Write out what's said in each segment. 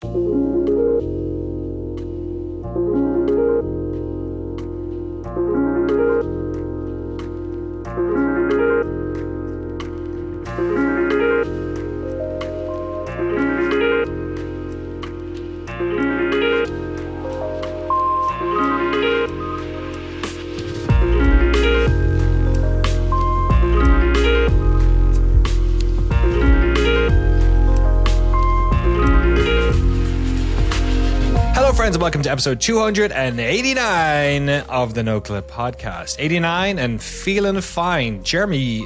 Friends, and welcome to episode 289 of the Noclip podcast. 89 and feeling fine. Jeremy,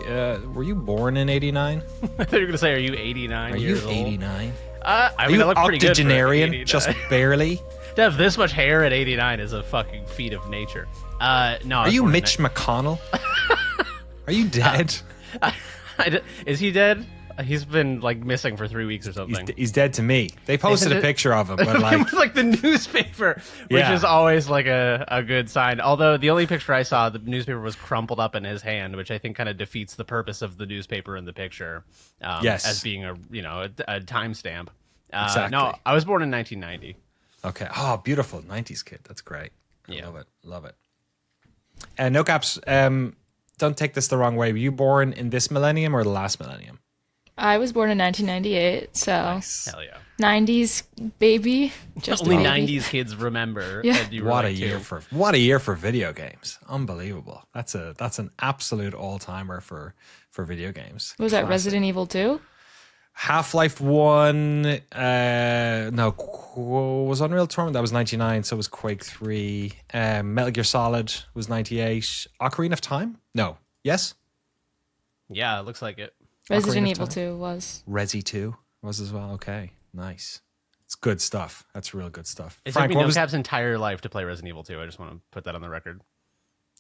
were you born in 89? I thought you were going to say, are you 89 years old? Are you 89? I mean, I look pretty good for octogenarian, just barely? To have this much hair at 89 is a fucking feat of nature. No. Are you Mitch McConnell? Are you dead? Is he dead? He's been like missing for 3 weeks or something. He's dead to me. They posted a picture of him, but like the newspaper, which is always like a good sign. Although the only picture I saw, the newspaper was crumpled up in his hand, which I think kind of defeats the purpose of the newspaper in the picture. As being a timestamp. Exactly. No, I was born in 1990. Okay. Oh, beautiful 90s kid. That's great. I love it. And no caps. Don't take this the wrong way. Were you born in this millennium or the last millennium? I was born in 1998, so nice. Hell yeah, 90s baby. Just only baby. 90s kids remember. Yeah. What a year for video games! Unbelievable. That's an absolute all timer for video games. Was that Resident Evil 2? Half-Life 1. Was Unreal Tournament. That was 99. So was Quake 3. Metal Gear Solid was 98. Ocarina of Time. No. Yes. Yeah, it looks like it. Resident Evil 2 was. Resi 2 was as well. Okay, nice. It's good stuff. That's real good stuff. It took me NoCap's entire life to play Resident Evil 2. I just want to put that on the record.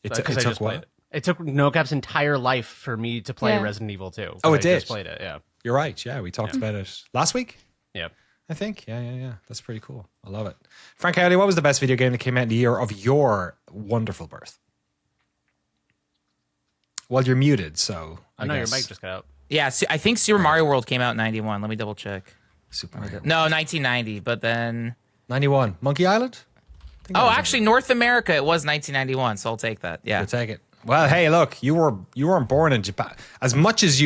It took what? It took NoCap's entire life for me to play Resident Evil 2. Oh, it did? I just played it, yeah. You're right. Yeah, we talked about it last week. Yeah. I think. Yeah. That's pretty cool. I love it. Frank Howley, what was the best video game that came out in the year of your wonderful birth? Well, you're muted, so I know your mic just got out. Yeah, I think Super Mario World came out in 91. Let me double check. Super Mario. No, 1990, but then... 91. Monkey Island? Oh, actually, North America, it was 1991, so I'll take that. Yeah. You'll take it. Well, hey, look, you weren't born in Japan. As much as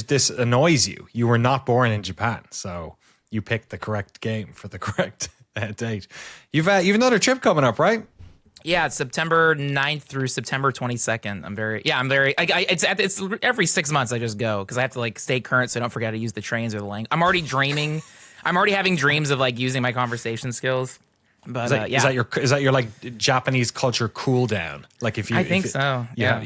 this annoys you, you were not born in Japan, so you picked the correct game for the correct date. You've another trip coming up, right? Yeah, it's September 9th through September 22nd. It's every 6 months I just go because I have to like stay current so I don't forget to use the trains or the language. I'm already dreaming. I'm already having dreams of like using my conversation skills. But is that your like Japanese culture cool down? Like I think so. Yeah.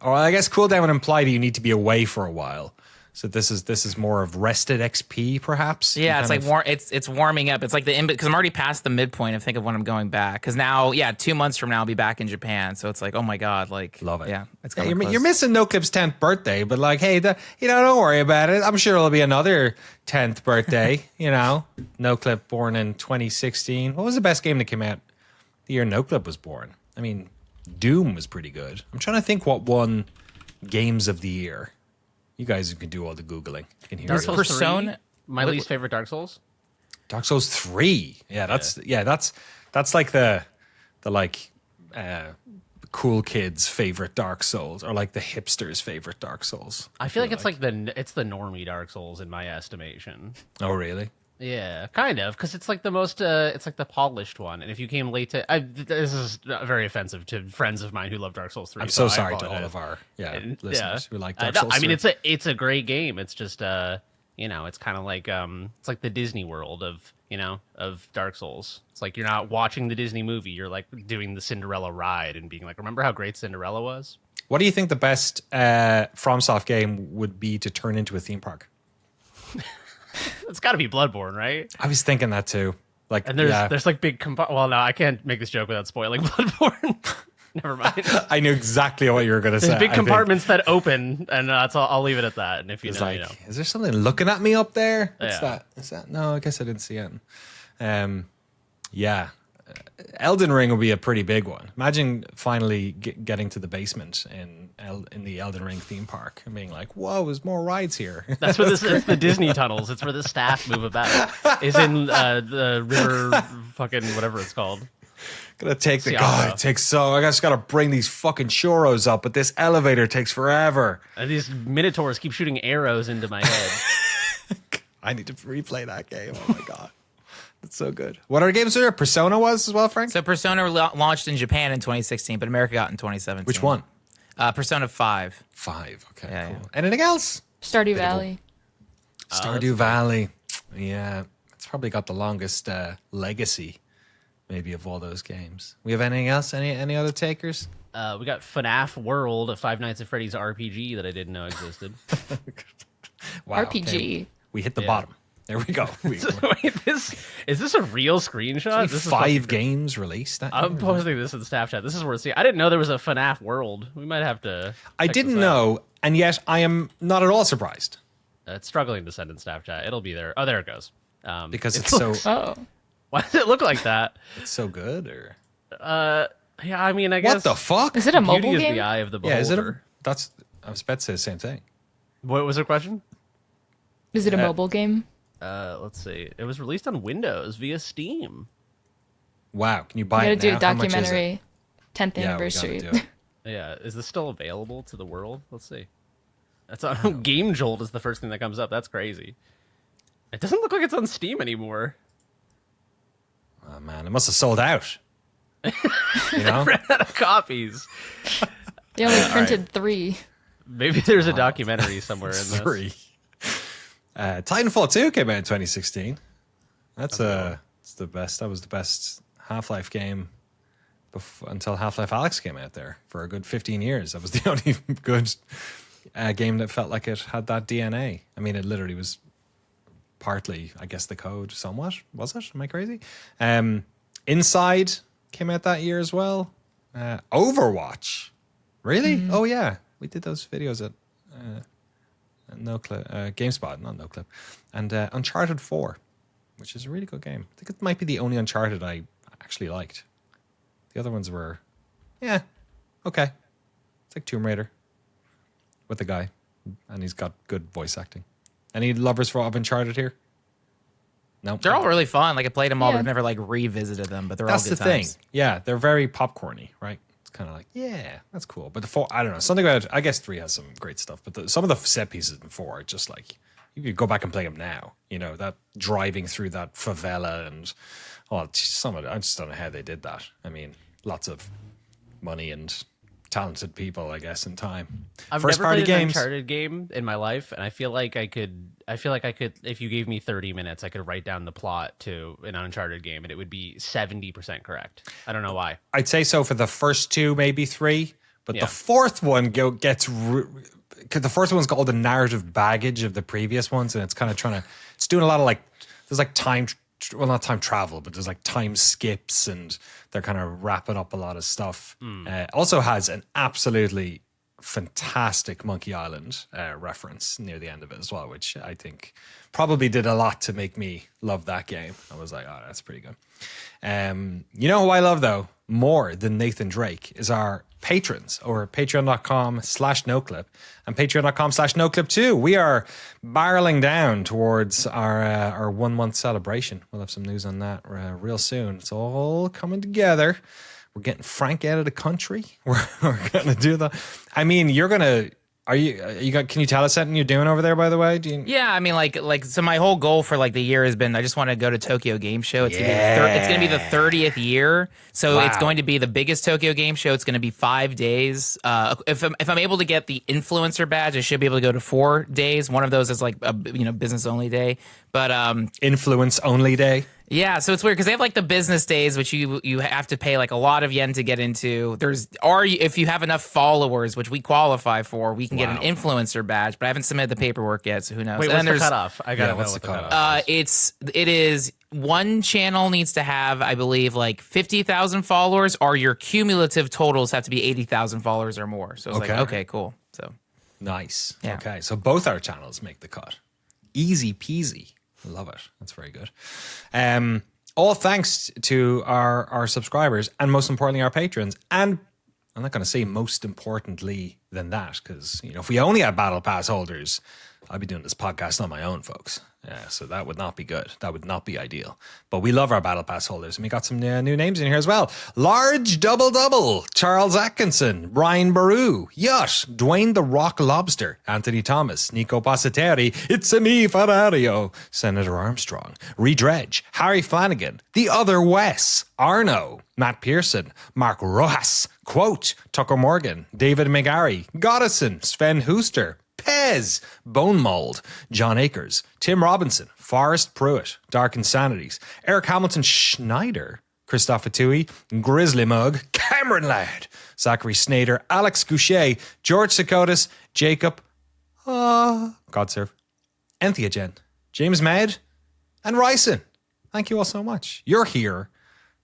Or I guess cool down would imply that you need to be away for a while. So this is more of rested XP, perhaps. Yeah, it's like it's warming up. It's like because I'm already past the midpoint of think of when I'm going back. Because now, 2 months from now, I'll be back in Japan. So it's like, oh my god, like love it. Yeah, it's you're missing NoClip's 10th birthday, but like, hey, don't worry about it. I'm sure there'll be another 10th birthday. NoClip born in 2016. What was the best game that came out the year NoClip was born? I mean, Doom was pretty good. I'm trying to think what won games of the year. You guys can do all the Googling. You can hear Dark it. Souls Persona. 3, my least favorite Dark Souls. Dark Souls 3. Yeah, that's like the cool kids' favorite Dark Souls, or like the hipsters' favorite Dark Souls. I feel like it's the normie Dark Souls in my estimation. Oh, really? Yeah, kind of, because it's like the most, it's like the polished one. And if you came late to, this is very offensive to friends of mine who love Dark Souls 3. I'm so sorry to all of our listeners who like Dark Souls 3. I mean, it's a great game. It's just, it's kind of like, it's like the Disney world of Dark Souls. It's like you're not watching the Disney movie. You're like doing the Cinderella ride and being like, remember how great Cinderella was? What do you think the best FromSoft game would be to turn into a theme park? It's got to be Bloodborne, right? I was thinking that too. Like, and there's like big. Well, no, I can't make this joke without spoiling Bloodborne. Never mind. I knew exactly what you were going to say. There's big compartments that open, and I'll leave it at that. And if you know, you know. Is there something looking at me up there? What's that? Is that? No, I guess I didn't see it. Yeah. Elden Ring will be a pretty big one. Imagine finally getting to the basement in the Elden Ring theme park and being like, "Whoa, there's more rides here." That's where it's the Disney tunnels. It's where the staff move about. Is in the river, fucking whatever it's called. Gonna take the God. It takes so. I just gotta bring these fucking churros up, but this elevator takes forever. And these minotaurs keep shooting arrows into my head. I need to replay that game. Oh my God. It's so good. What other games are there? Persona was as well, Frank? So Persona launched in Japan in 2016, but America got in 2017. Which one? Persona 5. 5. Okay, Yeah, cool. yeah. Anything else? Stardew Valley. Stardew Valley. Yeah. It's probably got the longest legacy, maybe, of all those games. We have anything else? Any other takers? We got FNAF World, a Five Nights at Freddy's RPG that I didn't know existed. Wow, RPG. okay. We hit the bottom. There we go. Wait, is this a real screenshot? This is 5 games released. I'm posting this in Snapchat. This is worth seeing. I didn't know there was a FNAF World. We might have to. I didn't know, and yet I am not at all surprised. It's struggling to send in Snapchat. It'll be there. Oh, there it goes. Because it's so Oh. Why does it look like that? it's so good, or Yeah, I mean, I guess. what the fuck? Is it a Beauty mobile is game? the eye of the beholder. Yeah, is it? That's I was about to say the same thing. What was the question? Is it a mobile game? Let's see. It was released on Windows via Steam. Wow, can you You buy gotta it do now? a How much is it? documentary. 10th Yeah, we gotta anniversary. do it. Yeah, is this still available to the world? Let's see. That's on Game Jolt is the first thing that comes up. That's crazy. It doesn't look like it's on Steam anymore. Oh man, it must have sold out. You know? Ran out of copies. They only printed 3. Maybe there's a documentary somewhere in this. 3. Titanfall 2 came out in 2016. It's the best. That was the best Half-Life game until Half-Life Alyx came out there for a good 15 years. That was the only good game that felt like it had that DNA. I mean, it literally was partly, I guess, the code somewhat. Was it? Am I crazy? Inside came out that year as well. Overwatch. Really? Oh, yeah. We did those videos at noclip, GameSpot, not noclip. And Uncharted 4, which is a really good game. I think it might be the only Uncharted I actually liked. The other ones were, yeah, okay. It's like Tomb Raider with the guy, and he's got good voice acting. Any lovers of Uncharted here? No, They're all really fun. Like I played them all, Yeah. but I've never like revisited them. But they're that's all the good thing. times. Yeah, they're very popcorny, right? It's kind of like, yeah, that's cool. But the 4, I don't know, something about it. I guess 3 has some great stuff, but some of the set pieces in 4 are just like, you could go back and play them now. You know, that driving through that favela and some of it. I just don't know how they did that. I mean, lots of money and talented people, I guess, in time. I've First never party played an games. Uncharted game in my life, and I feel like I could. If you gave me 30 minutes, I could write down the plot to an Uncharted game, and it would be 70% correct. I don't know why. I'd say so for the first 2, maybe 3, but Yeah. the fourth one gets. Because the first one's got all the narrative baggage of the previous ones, and it's kind of it's doing a lot of like, there's like not time travel, but there's like time skips, and they're kind of wrapping up a lot of stuff. Also has an absolutely fantastic Monkey Island reference near the end of it as well, which I think probably did a lot to make me love that game. I was like, oh, that's pretty good. You know who I love though more than Nathan Drake is our patrons over patreon.com/noclip and patreon.com/noclip2. We are barreling down towards our 1 month celebration. We'll have some news on that real soon. It's all coming together. We're getting Frank out of the country. We're going to do that. I mean, you're going to. Can you tell us something you're doing over there, by the way? Yeah, I mean, so my whole goal for like the year has been I just want to go to Tokyo Game Show. It's gonna be the 30th year, so it's going to be the biggest Tokyo Game Show. It's going to be 5 days. If I'm able to get the influencer badge, I should be able to go to 4 days. One of those is like a business only day, but influence only day. Yeah, so it's weird because they have like the business days, which you have to pay like a lot of yen to get into. If you have enough followers, which we qualify for, we can get an influencer badge. But I haven't submitted the paperwork yet, so who knows? Wait, and what's the cutoff? I gotta know what's what the the cutoff? cutoff is. it is one channel needs to have, I believe, like 50,000 followers, or your cumulative totals have to be 80,000 followers or more. So it's like, okay, cool. So Nice. Yeah. Okay, so both our channels make the cut. Easy peasy. Love it. That's very good. all thanks to our subscribers and most importantly our patrons. And I'm not going to say most importantly than that, because if we only had Battle Pass holders, I'd be doing this podcast on my own, folks. Yeah, so that would not be good. That would not be ideal. But we love our Battle Pass holders, and we got some new names in here as well. Large Double, Charles Atkinson, Brian Baru, Yush, Dwayne the Rock Lobster, Anthony Thomas, Nico Passateri, It's a Me Ferrario, Senator Armstrong, Redredge, Harry Flanagan, The Other Wes, Arno, Matt Pearson, Mark Rojas, Quote, Tucker Morgan, David McGarry, Goddison, Sven Hooster, Pez, Bone Mold, John Akers, Tim Robinson, Forrest Pruitt, Dark Insanities, Eric Hamilton Schneider, Christoph Tui, Grizzly Mug, Cameron Laird, Zachary Snader, Alex Goucher, George Sakotis, Jacob, Godserve, Enthia Jen, James Med, and Ryson. Thank you all so much. You're here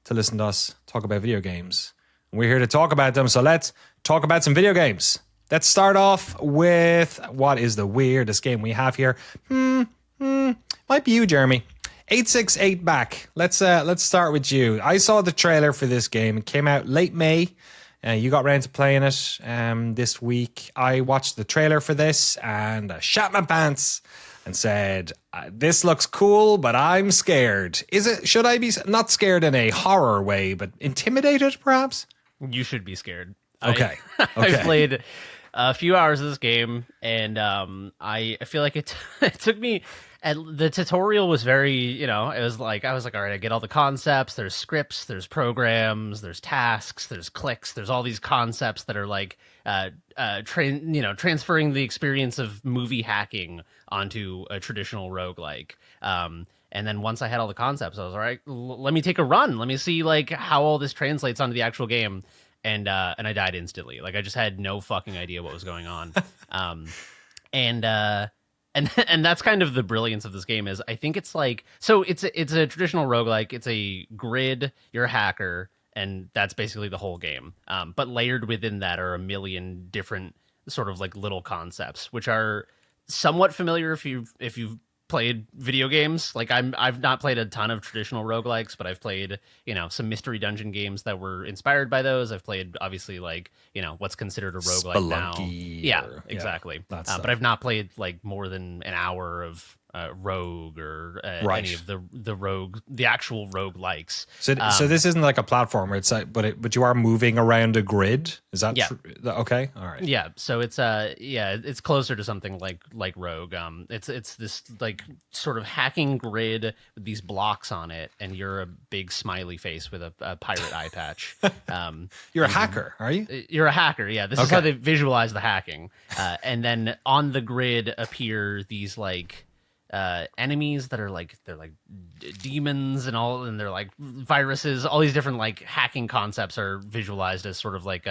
to listen to us talk about video games. We're here to talk about them, so let's talk about some video games. Let's start off with what is the weirdest game we have here. Might be you, Jeremy. 868 back. Let's start with you. I saw the trailer for this game. It came out late May. You got around to playing it this week. I watched the trailer for this and I shat my pants and said, "This looks cool, but I'm scared." Should I be not scared in a horror way, but intimidated, perhaps? You should be scared. Okay. I played a few hours of this game, and I feel like it took me. And the tutorial was very, I was like, all right, I get all the concepts. There's scripts, there's programs, there's tasks, there's clicks, there's all these concepts that are like, transferring the experience of movie hacking onto a traditional roguelike. And then once I had all the concepts, I was all right, let me take a run. Let me see like how all this translates onto the actual game. And I died instantly. Like I just had no fucking idea what was going on. And that's kind of the brilliance of this game is I think it's like, so it's a traditional roguelike. It's a grid. You're a hacker, and that's basically the whole game. But layered within that are a million different sort of like little concepts, which are somewhat familiar if you've played video games. Like I've not played a ton of traditional roguelikes, but I've played, some mystery dungeon games that were inspired by those. I've played obviously like, what's considered a roguelike now. Yeah, exactly. But I've not played like more than an hour of Rogue or any of the actual roguelikes. So this isn't like a platformer. It's like, but you are moving around a grid. Is that true? Okay? All right. Yeah. So it's closer to something like Rogue. It's this like sort of hacking grid with these blocks on it, and you're a big smiley face with a pirate eye patch. You're a hacker, are you? You're a hacker. Yeah. This is how they visualize the hacking. And then on the grid appear these like enemies that are like demons and all, and they're like viruses. All these different like hacking concepts are visualized as sort of like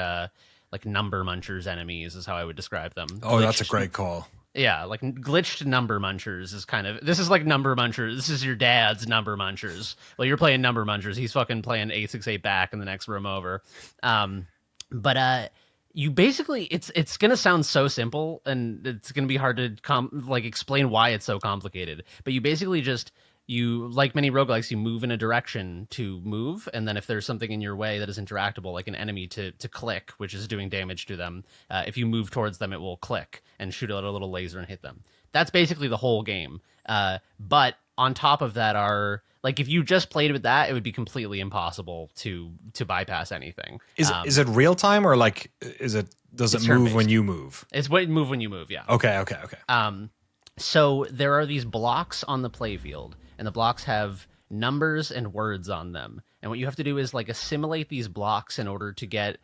number munchers enemies is how I would describe them. Oh, that's a great call. Yeah, like glitched number munchers is kind of, this is like number munchers. This is your dad's number munchers. Well, you're playing number munchers. He's fucking playing 868 back in the next room over. But you basically, it's gonna sound so simple, and it's gonna be hard to explain why it's so complicated. But you basically like many roguelikes, you move in a direction to move, and then if there's something in your way that is interactable, like an enemy to click, which is doing damage to them, if you move towards them, it will click and shoot out a little laser and hit them. That's basically the whole game. But on top of that are, like, if you just played with that, it would be completely impossible to bypass anything. Is it real time, or like does it move when you move? It's move when you move, yeah. Okay. So there are these blocks on the playfield, and the blocks have numbers and words on them. And what you have to do is like assimilate these blocks in order to get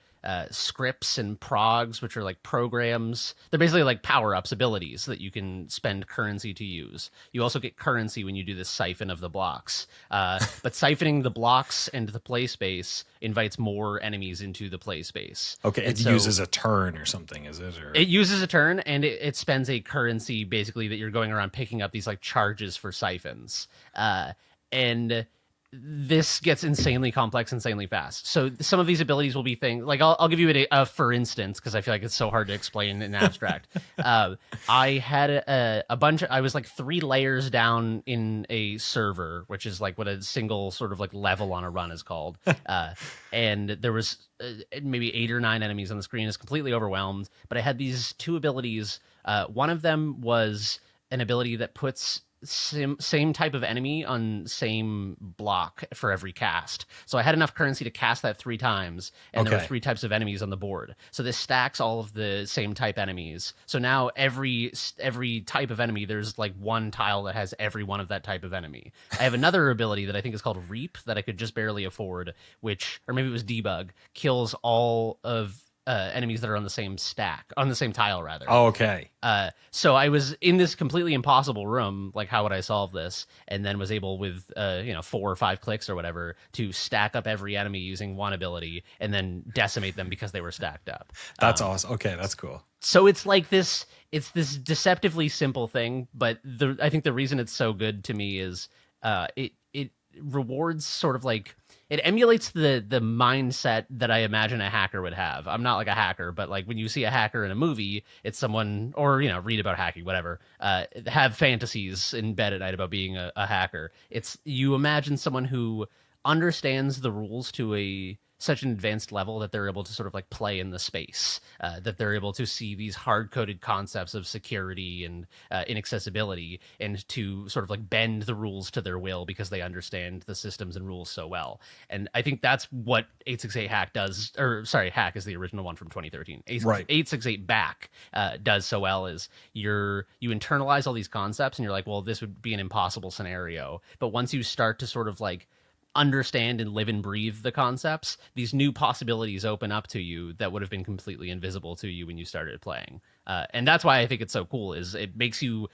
scripts and progs, which are like programs. They're basically like power-ups, abilities that you can spend currency to use. You also get currency when you do this siphon of the blocks. But siphoning the blocks into the play space invites more enemies into the play space. Okay, it uses a turn or something, is it? Or... It uses a turn, and it spends a currency basically that you're going around picking up these like charges for siphons. And this gets insanely complex, insanely fast. So some of these abilities will be things like I'll give you a for instance, because I feel like it's so hard to explain in abstract. I had a bunch. I was like 3 layers down in a server, which is like what a single sort of like level on a run is called. And there was maybe 8 or 9 enemies on the screen. Is completely overwhelmed. But I had these 2 abilities. One of them was an ability that puts same type of enemy on same block for every cast. So I had enough currency to cast that 3 times, and there were 3 types of enemies on the board. So this stacks all of the same type enemies. So now every type of enemy, there's like 1 tile that has every one of that type of enemy. I have another ability that I think is called Reap that I could just barely afford, which, or maybe it was Debug, kills all of enemies that are on the same tile rather. Oh, okay. So I was in this completely impossible room, like how would I solve this? And then was able with 4 or 5 clicks or whatever to stack up every enemy using 1 ability and then decimate them because they were stacked up. That's awesome. Okay, that's cool. So it's like this deceptively simple thing, but I think the reason it's so good to me is it rewards sort of like, it emulates the mindset that I imagine a hacker would have. I'm not like a hacker, but like when you see a hacker in a movie, it's someone, or read about hacking, whatever, have fantasies in bed at night about being a hacker. It's, you imagine someone who understands the rules to such an advanced level that they're able to sort of like play in the space, that they're able to see these hard-coded concepts of security and inaccessibility, and to sort of like bend the rules to their will because they understand the systems and rules so well. And I think that's what 868 Hack does, or sorry, Hack is the original one from 2013. 868 Back does so well is you internalize all these concepts and you're like, well, this would be an impossible scenario. But once you start to sort of like understand and live and breathe the concepts, these new possibilities open up to you that would have been completely invisible to you when you started playing. And that's why I think it's so cool, is it gives you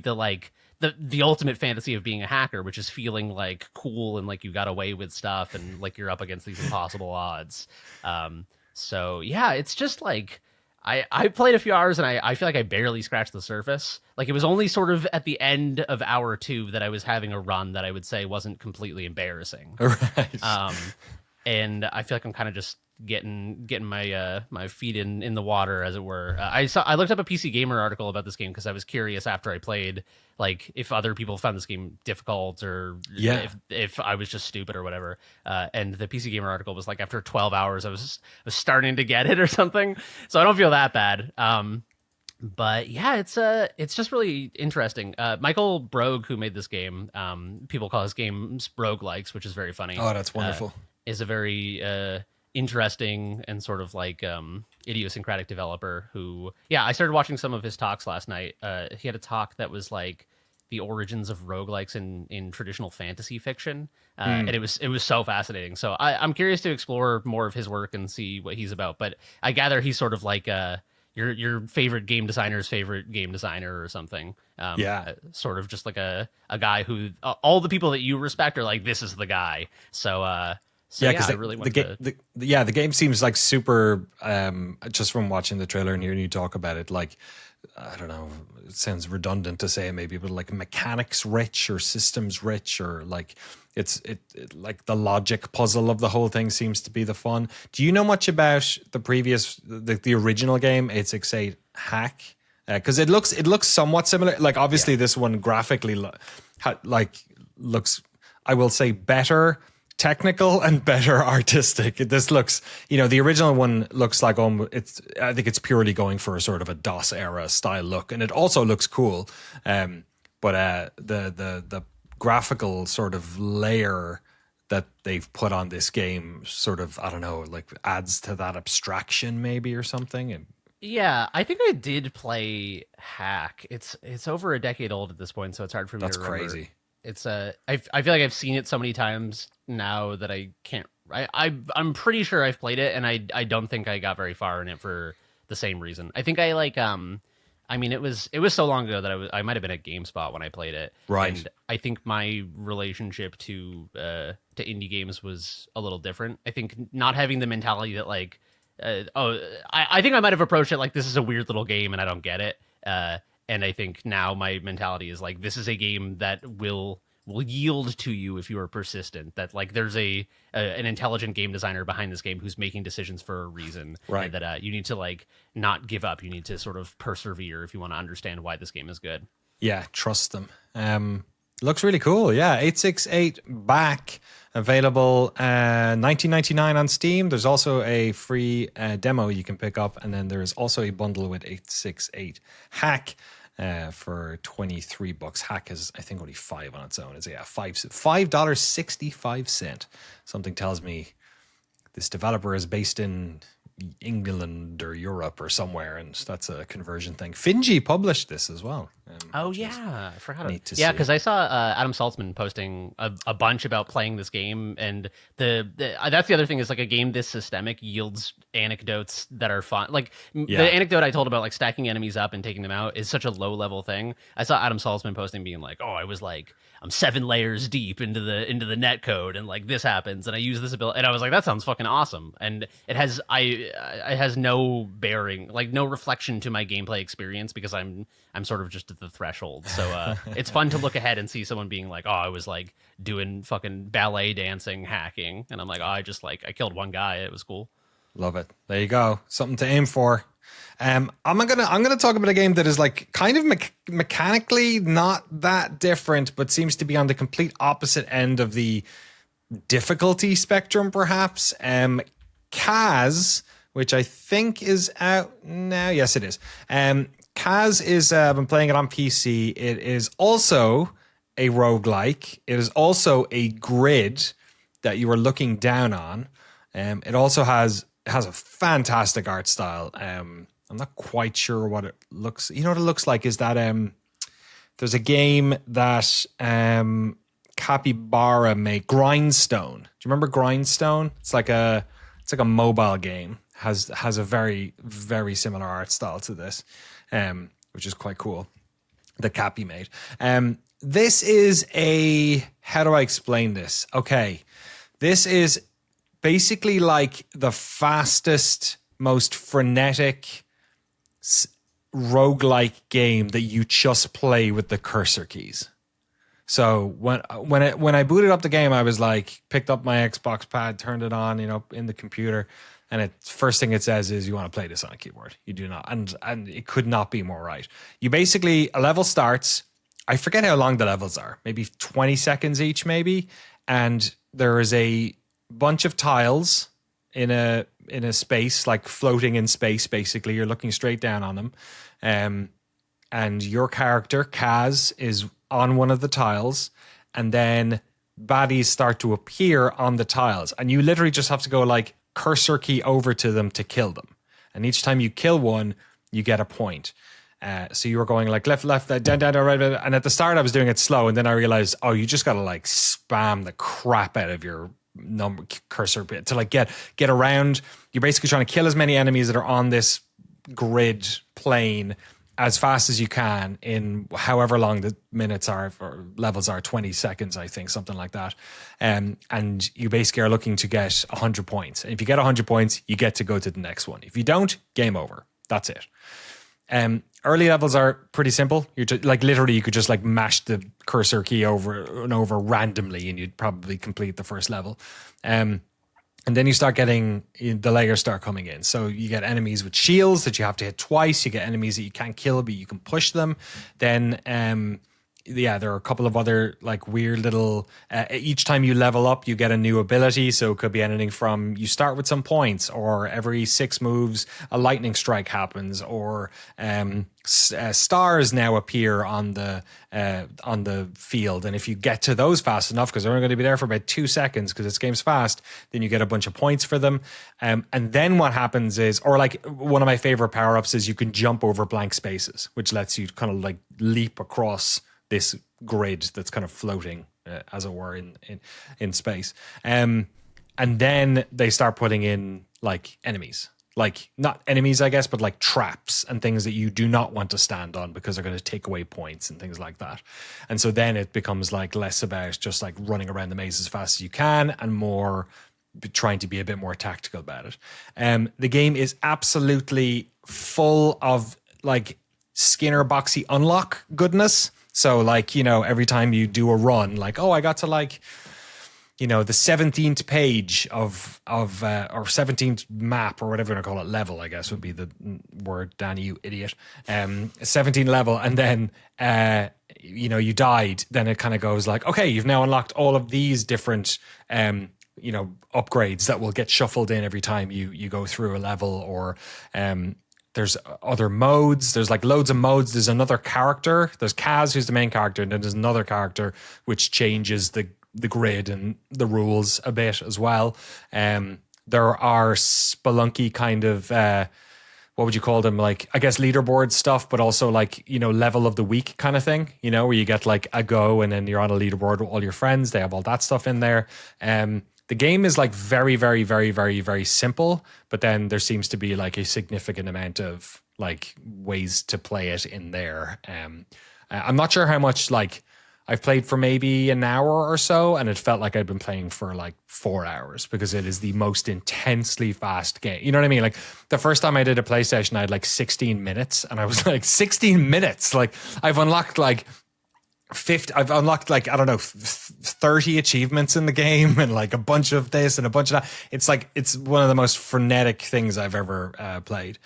the ultimate fantasy of being a hacker, which is feeling like cool and like you got away with stuff and like you're up against these impossible odds. So yeah, it's just like, I played a few hours and I feel like I barely scratched the surface. Like it was only sort of at the end of hour 2 that I was having a run that I would say wasn't completely embarrassing. Right. And I feel like I'm kind of just getting my feet in the water, as it were. I looked up a PC Gamer article about this game because I was curious after I played, like if other people found this game difficult, or if I was just stupid or whatever. And the PC Gamer article was like, after 12 hours, I was starting to get it or something. So I don't feel that bad. But yeah, it's just really interesting. Michael Brogue, who made this game, people call his games roguelikes, which is very funny. Oh, that's wonderful. Is a very interesting and sort of like idiosyncratic developer who, I started watching some of his talks last night. He had a talk that was like the origins of roguelikes in traditional fantasy fiction, and it was so fascinating. So I'm curious to explore more of his work and see what he's about. But I gather he's sort of like your favorite game designer's favorite game designer or something. Sort of just like a guy who all the people that you respect are like, this is the guy. So because I really want the game seems like super. Just from watching the trailer and hearing you talk about it, like, I don't know, it sounds redundant to say it maybe, but like mechanics rich or systems rich, or like it like the logic puzzle of the whole thing seems to be the fun. Do you know much about the original game 868 Hack? Because it looks somewhat similar. Like obviously this one graphically looks, I will say, better technical and better artistic. This looks, the original one looks like I think it's purely going for a sort of a DOS era style look, and it also looks cool. But the graphical sort of layer that they've put on this game sort of, I don't know, like adds to that abstraction maybe or something. And yeah, I think I did play Hack. It's over a decade old at this point, so it's hard for me to remember. That's crazy. It's I feel like I've seen it so many times now that I can't. I'm pretty sure I've played it, and I don't think I got very far in it for the same reason. I think I like I mean, it was so long ago that I might have been at GameSpot when I played it. Right. And I think my relationship to indie games was a little different. I think not having the mentality that like, I think I might have approached it like, this is a weird little game and I don't get it. And I think now my mentality is like, this is a game that will will yield to you if you are persistent. That like there's an intelligent game designer behind this game who's making decisions for a reason. Right. And that you need to like not give up. You need to sort of persevere if you want to understand why this game is good. Yeah, trust them. Looks really cool. Yeah, 868 back, available $19.99 on Steam. There's also a free demo you can pick up, and then there's also a bundle with 868 Hack for $23. Hack is, I think, only $5 on its own. It's $5.65. Something tells me this developer is based in England or Europe or somewhere, and that's a conversion thing. Finji published this as well. Oh yeah, I forgot. Yeah, because I saw Adam Saltzman posting a bunch about playing this game, and that's the other thing is like a game this systemic yields anecdotes that are fun. Like the anecdote I told about like stacking enemies up and taking them out is such a low level thing. I saw Adam Saltzman posting being like, "Oh, I was like I'm 7 layers deep into the net code, and like this happens, and I use this ability," and I was like, "That sounds fucking awesome." And it has no bearing, like no reflection to my gameplay experience because I'm sort of just at the threshold. So it's fun to look ahead and see someone being like, "Oh, I was like doing fucking ballet dancing, hacking," and I'm like, "Oh, I killed one guy. It was cool." Love it. There you go. Something to aim for. I'm gonna talk about a game that is like kind of mechanically not that different, but seems to be on the complete opposite end of the difficulty spectrum, perhaps. KAZ, which I think is out now. Yes, it is. KAZ is, I've been playing it on PC. It is also a roguelike. It is also a grid that you are looking down on. It also has a fantastic art style. I'm not quite sure what it looks. You know what it looks like is that there's a game that Capybara made, Grindstone. Do you remember Grindstone? It's like a mobile game. Has a very, very similar art style to this, which is quite cool. The Cappy made. This is how do I explain this? Okay, this is basically like the fastest, most frenetic roguelike game that you just play with the cursor keys. So when I booted up the game, I was like, picked up my Xbox pad, turned it on, in the computer, and first thing it says is you want to play this on a keyboard. You do not, and it could not be more right. You basically, a level starts. I forget how long the levels are, maybe 20 seconds each, maybe, and there is a bunch of tiles in a space, like floating in space. Basically, you're looking straight down on them, and your character KAZ is on one of the tiles, and then baddies start to appear on the tiles, and you literally just have to go like cursor key over to them to kill them, and each time you kill one, you get a point. So you were going like left, down, right, and at the start I was doing it slow, and then I realized, oh, you just gotta like spam the crap out of your number cursor bit to like get around. You're basically trying to kill as many enemies that are on this grid plane as fast as you can in however long the minutes are or levels are, 20 seconds, I think, something like that. And you basically are looking to get 100 points. And if you get 100 points, you get to go to the next one. If you don't, game over. That's it. Early levels are pretty simple. You're like literally you could just like mash the cursor key over and over randomly and you'd probably complete the first level. And then you start getting, the layers start coming in. So you get enemies with shields that you have to hit twice. You get enemies that you can't kill, but you can push them. Then, there are a couple of other like weird little, each time you level up, you get a new ability. So it could be anything from you start with some points, or every 6 moves, a lightning strike happens, or stars now appear on the field. And if you get to those fast enough, because they're only going to be there for about 2 seconds because this game's fast, then you get a bunch of points for them. And then what happens is, or like one of my favorite power-ups is you can jump over blank spaces, which lets you kind of like leap across this grid that's kind of floating, as it were, in space. And then they start putting in like enemies, like not enemies, I guess, but like traps and things that you do not want to stand on because they're going to take away points and things like that. And so then it becomes like less about just like running around the maze as fast as you can and more trying to be a bit more tactical about it. The game is absolutely full of like Skinner boxy unlock goodness. So like, every time you do a run, like, oh, I got to like, the 17th page of or 17th map or whatever you want to call it, level, I guess would be the word, Danny, you idiot. 17th level, and then you died, then it kind of goes like, okay, you've now unlocked all of these different upgrades that will get shuffled in every time you go through a level, or there's other modes. There's like loads of modes. There's another character. There's KAZ, who's the main character, and then there's another character which changes the grid and the rules a bit as well. There are spelunky kind of what would you call them? Like, I guess leaderboard stuff, but also like, level of the week kind of thing, where you get like a go and then you're on a leaderboard with all your friends. They have all that stuff in there. The game is like very, very, very, very, very simple, but then there seems to be like a significant amount of like ways to play it in there. I'm not sure how much, like, I've played for maybe an hour or so, and it felt like I'd been playing for like 4 hours because it is the most intensely fast game. You know what I mean? Like the first time I did a PlayStation, I had like 16 minutes, and I was like, 16 minutes? Like I've unlocked like 50, I've unlocked like, I don't know, 30 achievements in the game, and like a bunch of this and a bunch of that. It's like, it's one of the most frenetic things I've ever played.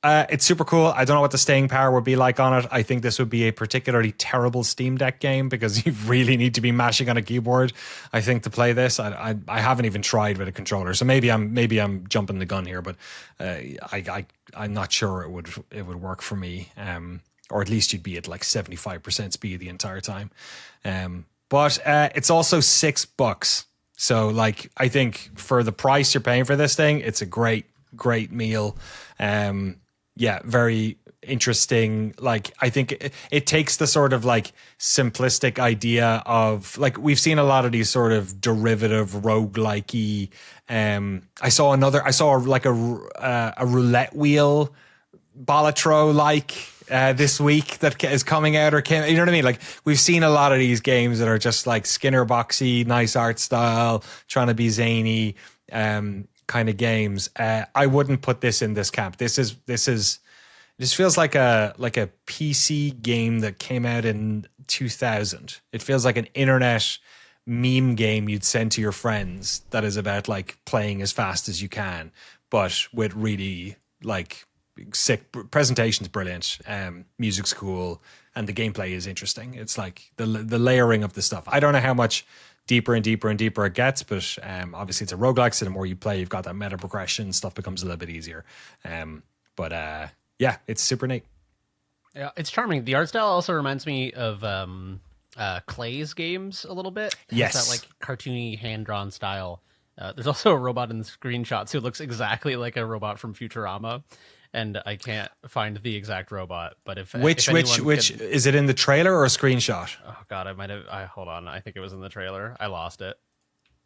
It's super cool. I don't know what the staying power would be like on it. I think this would be a particularly terrible Steam Deck game because you really need to be mashing on a keyboard, I think, to play this. I haven't even tried with a controller, so maybe I'm jumping the gun here, but I'm not sure it would work for me. Or at least you'd be at like 75% speed the entire time. But it's also $6. So like, I think for the price you're paying for this thing, it's a great meal. Yeah, very interesting. Like, I think it takes the sort of like simplistic idea of like, we've seen a lot of these sort of derivative roguelike-y. I saw like a roulette wheel Balatro like this week that is coming out, or came, you know what I mean? Like, we've seen a lot of these games that are just like Skinner boxy, nice art style, trying to be zany, kind of games. I wouldn't put this in this camp. This feels like a PC game that came out in 2000. It feels like an internet meme game you'd send to your friends that is about like playing as fast as you can, but with really like sick presentation's brilliant, music's cool, and the gameplay is interesting. It's like the layering of the stuff. I don't know how much deeper and deeper and deeper it gets, but obviously it's a roguelike, so the more you play, you've got that meta progression, stuff becomes a little bit easier. But yeah, it's super neat. Yeah, it's charming. The art style also reminds me of KAZ games a little bit. Yes, it's that like cartoony hand-drawn style. There's also a robot in the screenshot who looks exactly like a robot from Futurama, and I can't find the exact robot. But which is it in the trailer or a screenshot? Oh God, I might have. Hold on, I think it was in the trailer. I lost it.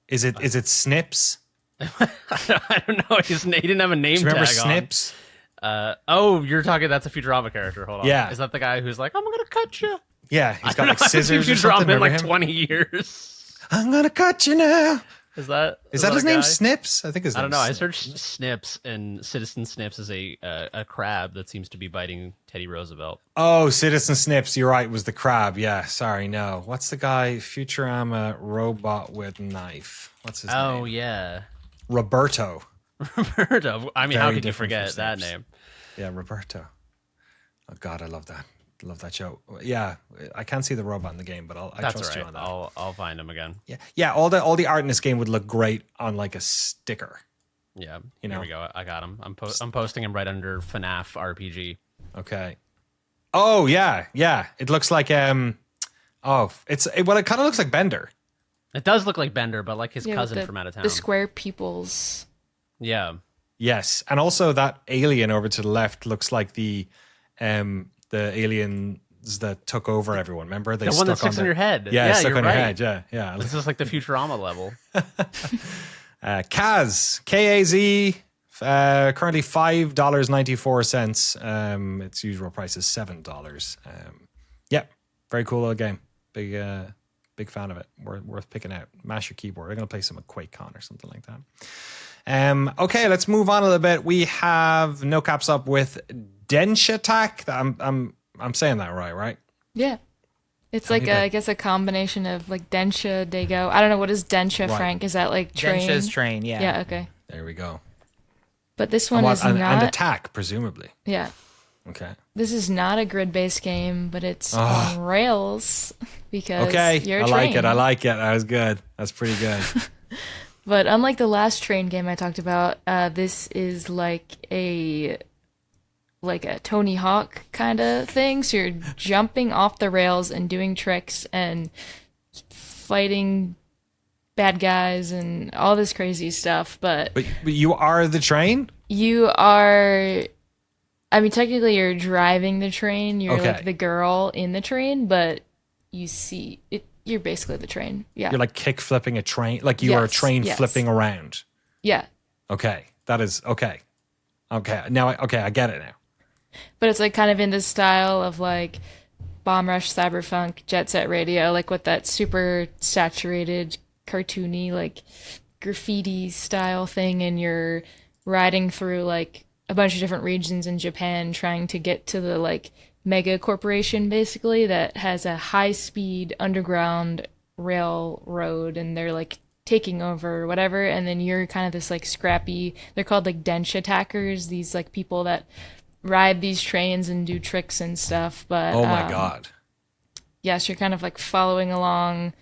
Is it Snips? I don't know. He didn't have a name. Do you remember Snips? Oh, you're talking. That's a Futurama character. Hold on. Yeah, is that the guy who's like, I'm gonna cut you? Yeah, he's got like scissors or something. In like 20 years. I'm gonna cut you now. Is that his name? Snips? I think his name. I don't know. I searched Snips, and Citizen Snips is a crab that seems to be biting Teddy Roosevelt. Oh, Citizen Snips. You're right. Was the crab? Yeah. Sorry. No. What's the guy? Futurama robot with knife. What's his name? Oh yeah, Roberto. Roberto. I mean, Very how could you forget that name? Yeah, Roberto. Oh God, I love that. Love that show. Yeah, I can't see the robot in the game, but I trust you on that. I'll find him again. Yeah. All the art in this game would look great on like a sticker. Yeah, Here we go. I got him. I'm posting him right under FNAF RPG. Okay. Oh yeah. It looks like it kind of looks like Bender. It does look like Bender, but like his cousin from out of town. The square peoples. Yeah. Yes, and also that alien over to the left looks like the aliens that took over everyone. Remember, the one that sticks on your head. Yeah, stuck on your head. Yeah. This is like the Futurama level. KAZ, KAZ, currently $5.94. Its usual price is $7. Yep, very cool little game. Big fan of it. Worth picking out. Mash your keyboard. I'm gonna play some QuakeCon or something like that. Okay, let's move on a little bit. We have No Caps Up with Denshattack. I'm saying that right? Yeah. It's Tell like me about- I guess a combination of like Densha, Dago. I don't know what is Densha, Right. Frank. Is that like train? Densha's train, yeah. Yeah, okay. There we go. But this And one what? is And not. attack, presumably. Yeah. Okay. This is not a grid-based game, but it's Oh. on rails because Okay. you're a I like train. it. I like it. That was good. That's pretty good. But unlike the last train game I talked about, this is like a Tony Hawk kind of thing. So you're jumping off the rails and doing tricks and fighting bad guys and all this crazy stuff. But but you are the train? you are, I mean, technically you're driving the train. You're Okay. like the girl in the train, but you see it. You're basically the train. Yeah. You're like kick flipping a train. Like you are a Yes, train yes. flipping around. Yeah. Okay. That is okay. Okay. Now I get it now. But it's like kind of in the style of like Bomb Rush, Cyberpunk, Jet Set Radio, like with that super saturated, cartoony, like graffiti style thing, and you're riding through like a bunch of different regions in Japan trying to get to the like mega corporation basically that has a high speed underground railroad, and they're like taking over or whatever, and then you're kind of this like scrappy, they're called like Denshattackers, these like people that ride these trains and do tricks and stuff. But Oh my god. yes, you're kind of like following along,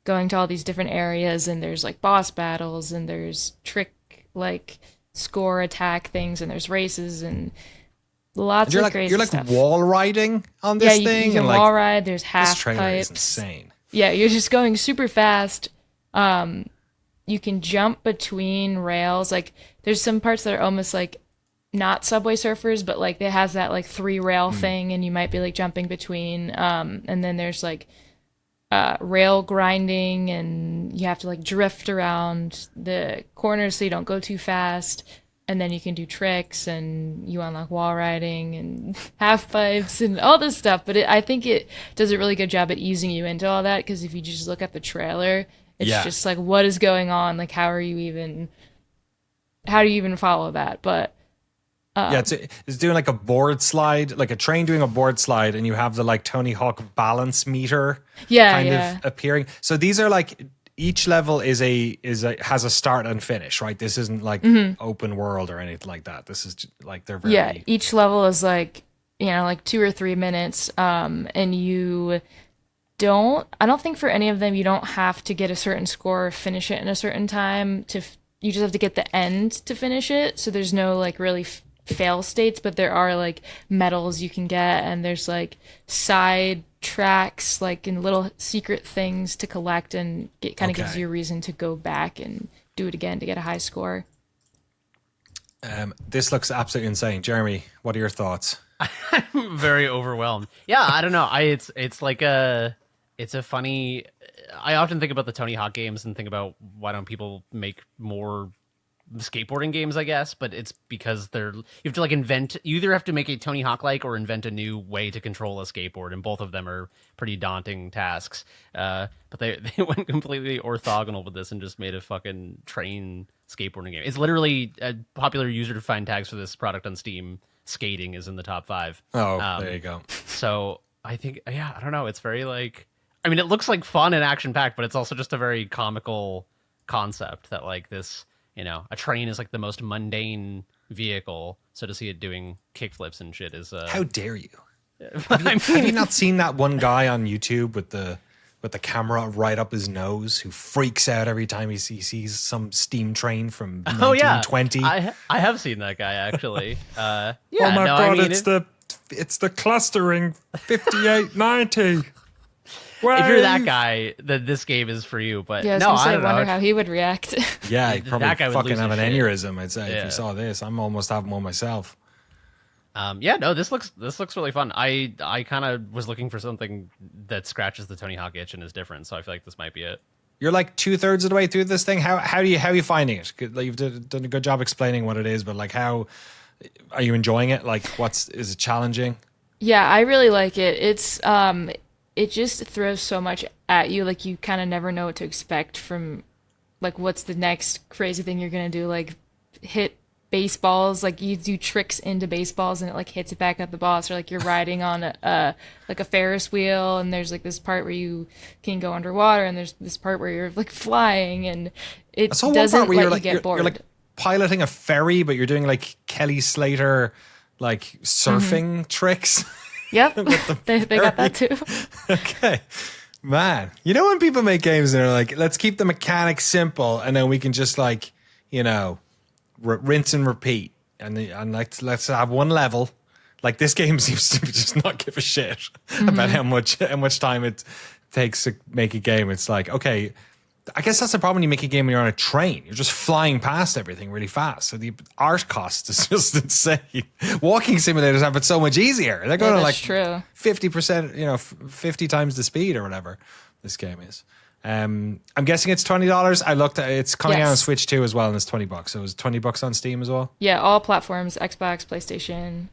going to all these different areas, and there's like boss battles, and there's trick like score attack things, and there's races and lots You're of like crazy you're like stuff. wall riding on this Yeah, thing, you can and like wall ride. There's this half trailer is pipes. insane. Yeah, you're just going super fast. You can jump between rails. Like there's some parts that are almost like not Subway Surfers, but like it has that like 3 rail thing, and you might be like jumping between. And then there's like rail grinding, and you have to like drift around the corners so you don't go too fast. And then you can do tricks, and you unlock wall riding and half pipes and all this stuff. But I think it does a really good job at easing you into all that, because if you just look at the trailer, it's Yeah. just like, what is going on? Like, how do you even follow that? But Yeah, it's doing like a board slide, like a train doing a board slide, and you have the like Tony Hawk balance meter yeah, kind yeah. of appearing. So these are like each level has a start and finish, right? This isn't like open world or anything like that. This is like they're very Yeah, each level is like, like 2 or 3 minutes. And I don't think for any of them you don't have to get a certain score or finish it in a certain time. You just have to get the end to finish it. So there's no like really fail states, but there are like medals you can get, and there's like side tracks, like in little secret things to collect, and it kind of gives Okay. you a reason to go back and do it again to get a high score. This looks absolutely insane. Jeremy, what are your thoughts? I'm very overwhelmed. Yeah, I don't know. It's like it's a funny. I often think about the Tony Hawk games and think about why don't people make more skateboarding games, I guess, but it's because you have to like invent, you either have to make a Tony Hawk like or invent a new way to control a skateboard, and both of them are pretty daunting tasks. But they went completely orthogonal with this and just made a fucking train skateboarding game. It's literally a popular user defined tags for this product on Steam. Skating is in the top 5. Oh, there you go. So I think, yeah, I don't know. It's very like, I mean, it looks like fun and action packed, but it's also just a very comical concept that like this, a train is like the most mundane vehicle. So to see it doing kickflips and shit is How dare you? I Have you not seen that one guy on YouTube with the camera right up his nose who freaks out every time he sees some steam train from 1920? I have seen that guy actually. Yeah, oh my no, god, I mean, it's the clustering 5890. if you're that guy, then this game is for you. But Yeah, I was no, gonna say, I I don't know. wonder how he would react. Yeah, he probably That guy would fucking lose have an his shit. aneurysm, I'd say, if Yeah. you saw this. I'm almost having one myself. Yeah, no, this looks really fun. I kind of was looking for something that scratches the Tony Hawk itch and is different, so I feel like this might be it. You're like 2/3 of the way through this thing. How are you finding it? Like, you've done a good job explaining what it is, but like, how are you enjoying it? Like, is it challenging? Yeah, I really like it. It's it just throws so much at you, like you kind of never know what to expect from, like, what's the next crazy thing you're gonna do, like hit baseballs, like you do tricks into baseballs and it like hits it back at the boss, or like you're riding on a like a Ferris wheel, and there's like this part where you can go underwater, and there's this part where you're like flying, and it doesn't let you get bored. You're like piloting a ferry, but you're doing like Kelly Slater like surfing tricks. Yep, they got that too. Okay. Man, you know when people make games and they're like, let's keep the mechanics simple, and then we can just like, you know, rinse and repeat, and let's have one level. Like this game seems to just not give a shit about how much time it takes to make a game. It's like, okay, I guess that's the problem when you make a game when you're on a train. You're just flying past everything really fast. So the art cost is just insane. Walking simulators have it so much easier. They're going to like 50%, you know, 50 times the speed or whatever this game is. I'm guessing it's $20. I looked at it's coming out on Switch too as well, and it's $20. So it was $20 on Steam as well. Yeah, all platforms, Xbox, PlayStation.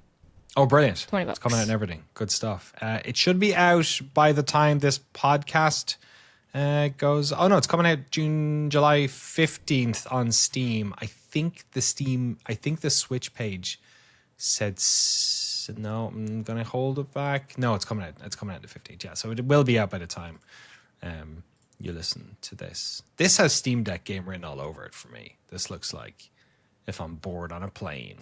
Oh, brilliant. $20. It's coming out and everything. Good stuff. It should be out by the time this podcast goes. Oh no, it's coming out July 15th on Steam. I think the Switch page said no. I'm gonna hold it back. No, it's coming out. It's coming out the 15th. Yeah, so it will be out by the time you listen to this. This has Steam Deck game written all over it for me. This looks like if I'm bored on a plane.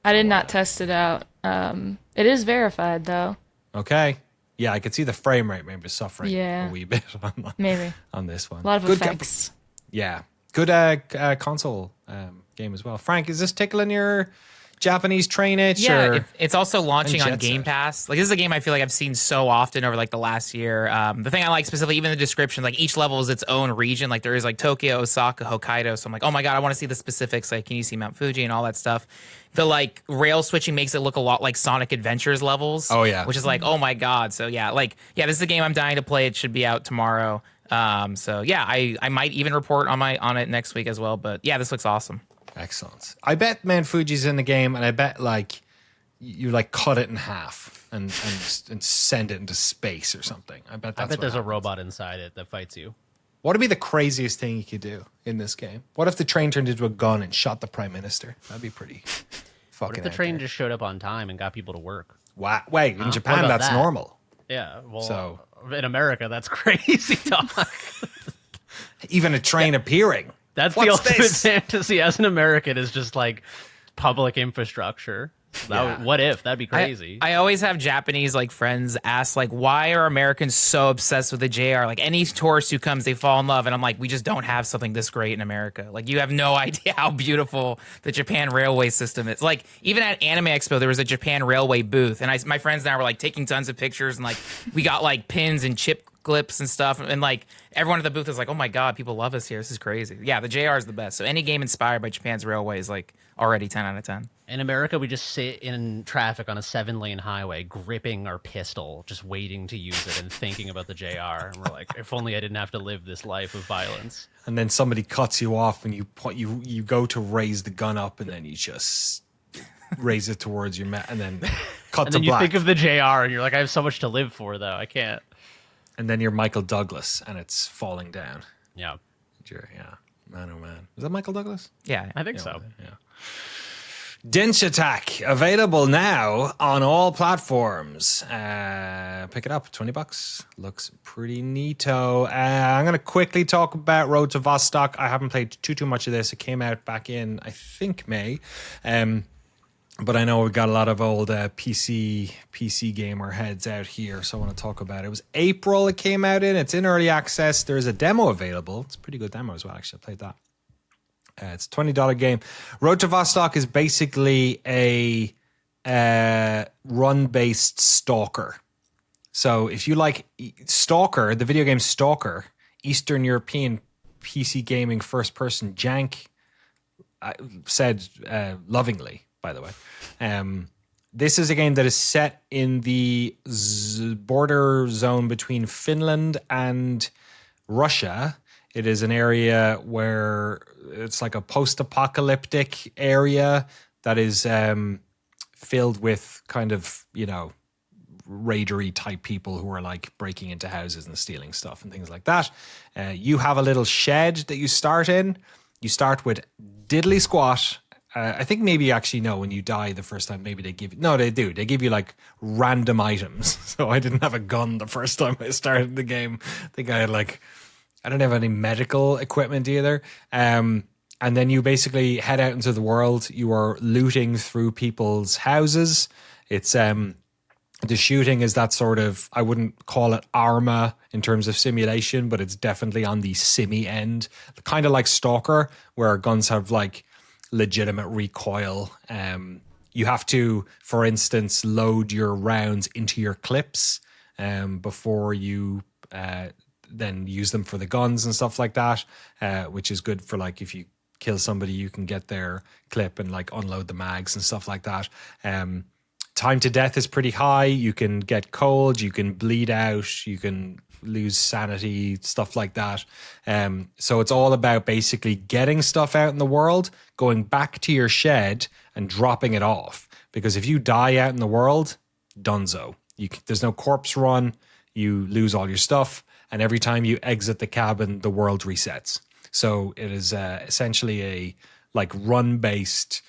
I did not test it out. It is verified though. Okay. Yeah, I could see the frame rate maybe suffering a wee bit on this one. A lot of effects. Yeah. Good console game as well. Frank, is this tickling your Japanese train itch? Yeah, it's also launching on Game Pass. Like this is a game I feel like I've seen so often over like the last year. The thing I like specifically, even the description, like each level is its own region. Like there is like Tokyo, Osaka, Hokkaido. So I'm like, oh my God, I want to see the specifics. Like, can you see Mount Fuji and all that stuff? The like rail switching makes it look a lot like Sonic Adventures levels. Oh yeah. Which is like, oh my God. So yeah, this is a game I'm dying to play. It should be out tomorrow. So yeah, I might even report on it next week as well. But yeah, this looks awesome. Excellent. I bet Mount Fuji's in the game, and I bet like you like cut it in half and send it into space or something. I bet there's a robot inside it that fights you. What would be the craziest thing you could do in this game? What if the train turned into a gun and shot the prime minister? That'd be pretty fucking. What if the train just showed up on time and got people to work? Wow. Wait, in Japan that's normal. Yeah. Well, so in America that's crazy talk. Even a train appearing. That's the ultimate fantasy as an American, is just like public infrastructure. What if? That'd be crazy. I always have Japanese like friends ask like, why are Americans so obsessed with the JR? Like any tourist who comes, they fall in love. And I'm like, we just don't have something this great in America. Like you have no idea how beautiful the Japan railway system is. Like even at Anime Expo, there was a Japan railway booth. And my friends and I were like taking tons of pictures, and like we got like pins and chip clips and stuff, and like everyone at the booth is like, oh my God, people love us here, this is crazy. Yeah, the JR is the best. So any game inspired by Japan's railway is like already 10 out of 10. In America, we just sit in traffic on a 7-lane highway gripping our pistol, just waiting to use it and thinking about the JR, and we're like, if only I didn't have to live this life of violence. And then somebody cuts you off and you go to raise the gun up, and then you just raise it towards your and then cut and to then black. You think of the JR and you're like, I have so much to live for though, I can't. And then you're Michael Douglas, and it's falling down. Yeah. Yeah. Man, oh man. Is that Michael Douglas? Yeah. I think so. Yeah. Denshattack, available now on all platforms. Pick it up, $20. Looks pretty neato. I'm going to quickly talk about Road to Vostok. I haven't played too much of this. It came out back in, I think, May. But I know we've got a lot of old PC gamer heads out here, so I want to talk about it. It was April it came out in. It's in early access. There's a demo available. It's a pretty good demo as well, actually. I played that. It's a $20 game. Road to Vostok is basically a run-based Stalker. So if you like Stalker, the video game Stalker, Eastern European PC gaming first-person jank, said lovingly, by the way. This is a game that is set in the border zone between Finland and Russia. It is an area where it's like a post-apocalyptic area that is filled with kind of, you know, raidery type people who are like breaking into houses and stealing stuff and things like that. You have a little shed that you start in. You start with diddly squat I think maybe actually no, when you die the first time, maybe they give you, no, they do. They give you like random items. So I didn't have a gun the first time I started the game. I think I had like, I don't have any medical equipment either. And then you basically head out into the world. You are looting through people's houses. It's, the shooting is that sort of, I wouldn't call it Arma in terms of simulation, but it's definitely on the simmy end, kind of like Stalker, where guns have like legitimate recoil. You have to, for instance, load your rounds into your clips before you then use them for the guns and stuff like that, which is good for like if you kill somebody, you can get their clip and like unload the mags and stuff like that. Time to death is pretty high. You can get cold, you can bleed out, you can lose sanity, stuff like that. So it's all about basically getting stuff out in the world, going back to your shed and dropping it off. Because if you die out in the world, donezo. There's no corpse run, you lose all your stuff, and every time you exit the cabin, the world resets. So it is essentially a like run-based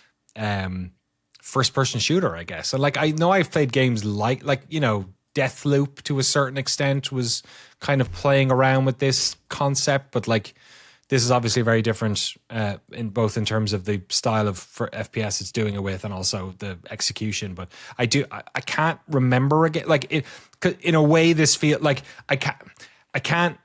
first-person shooter, I guess. So like I know I've played games like you know, Deathloop to a certain extent was kind of playing around with this concept, but like this is obviously very different in terms of the style of for FPS it's doing it with, and also the execution. But I can't remember again. Like it, in a way, this feel like I can't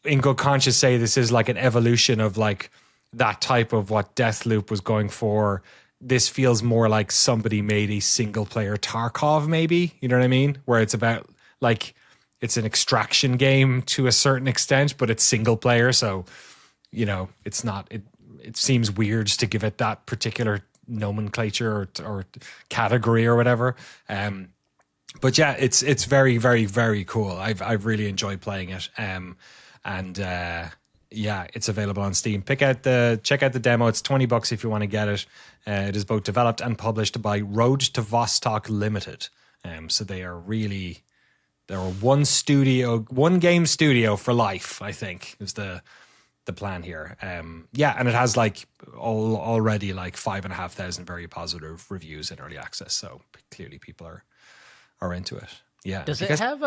in good conscience say this is like an evolution of like that type of what Deathloop was going for. This feels more like somebody made a single player Tarkov, maybe, you know what I mean? Where it's about like, it's an extraction game to a certain extent, but it's single player. So, you know, it's not, it seems weird to give it that particular nomenclature or category or whatever. But yeah, it's very, very, very cool. I've really enjoyed playing it. Yeah, it's available on Steam. Check out the demo. It's $20 if you want to get it. It is both developed and published by Road to Vostok Limited. So they're one game studio for life, I think, is the plan here. Yeah, and it has like already like 5,500 very positive reviews in early access. So clearly people are into it. Yeah. Does it have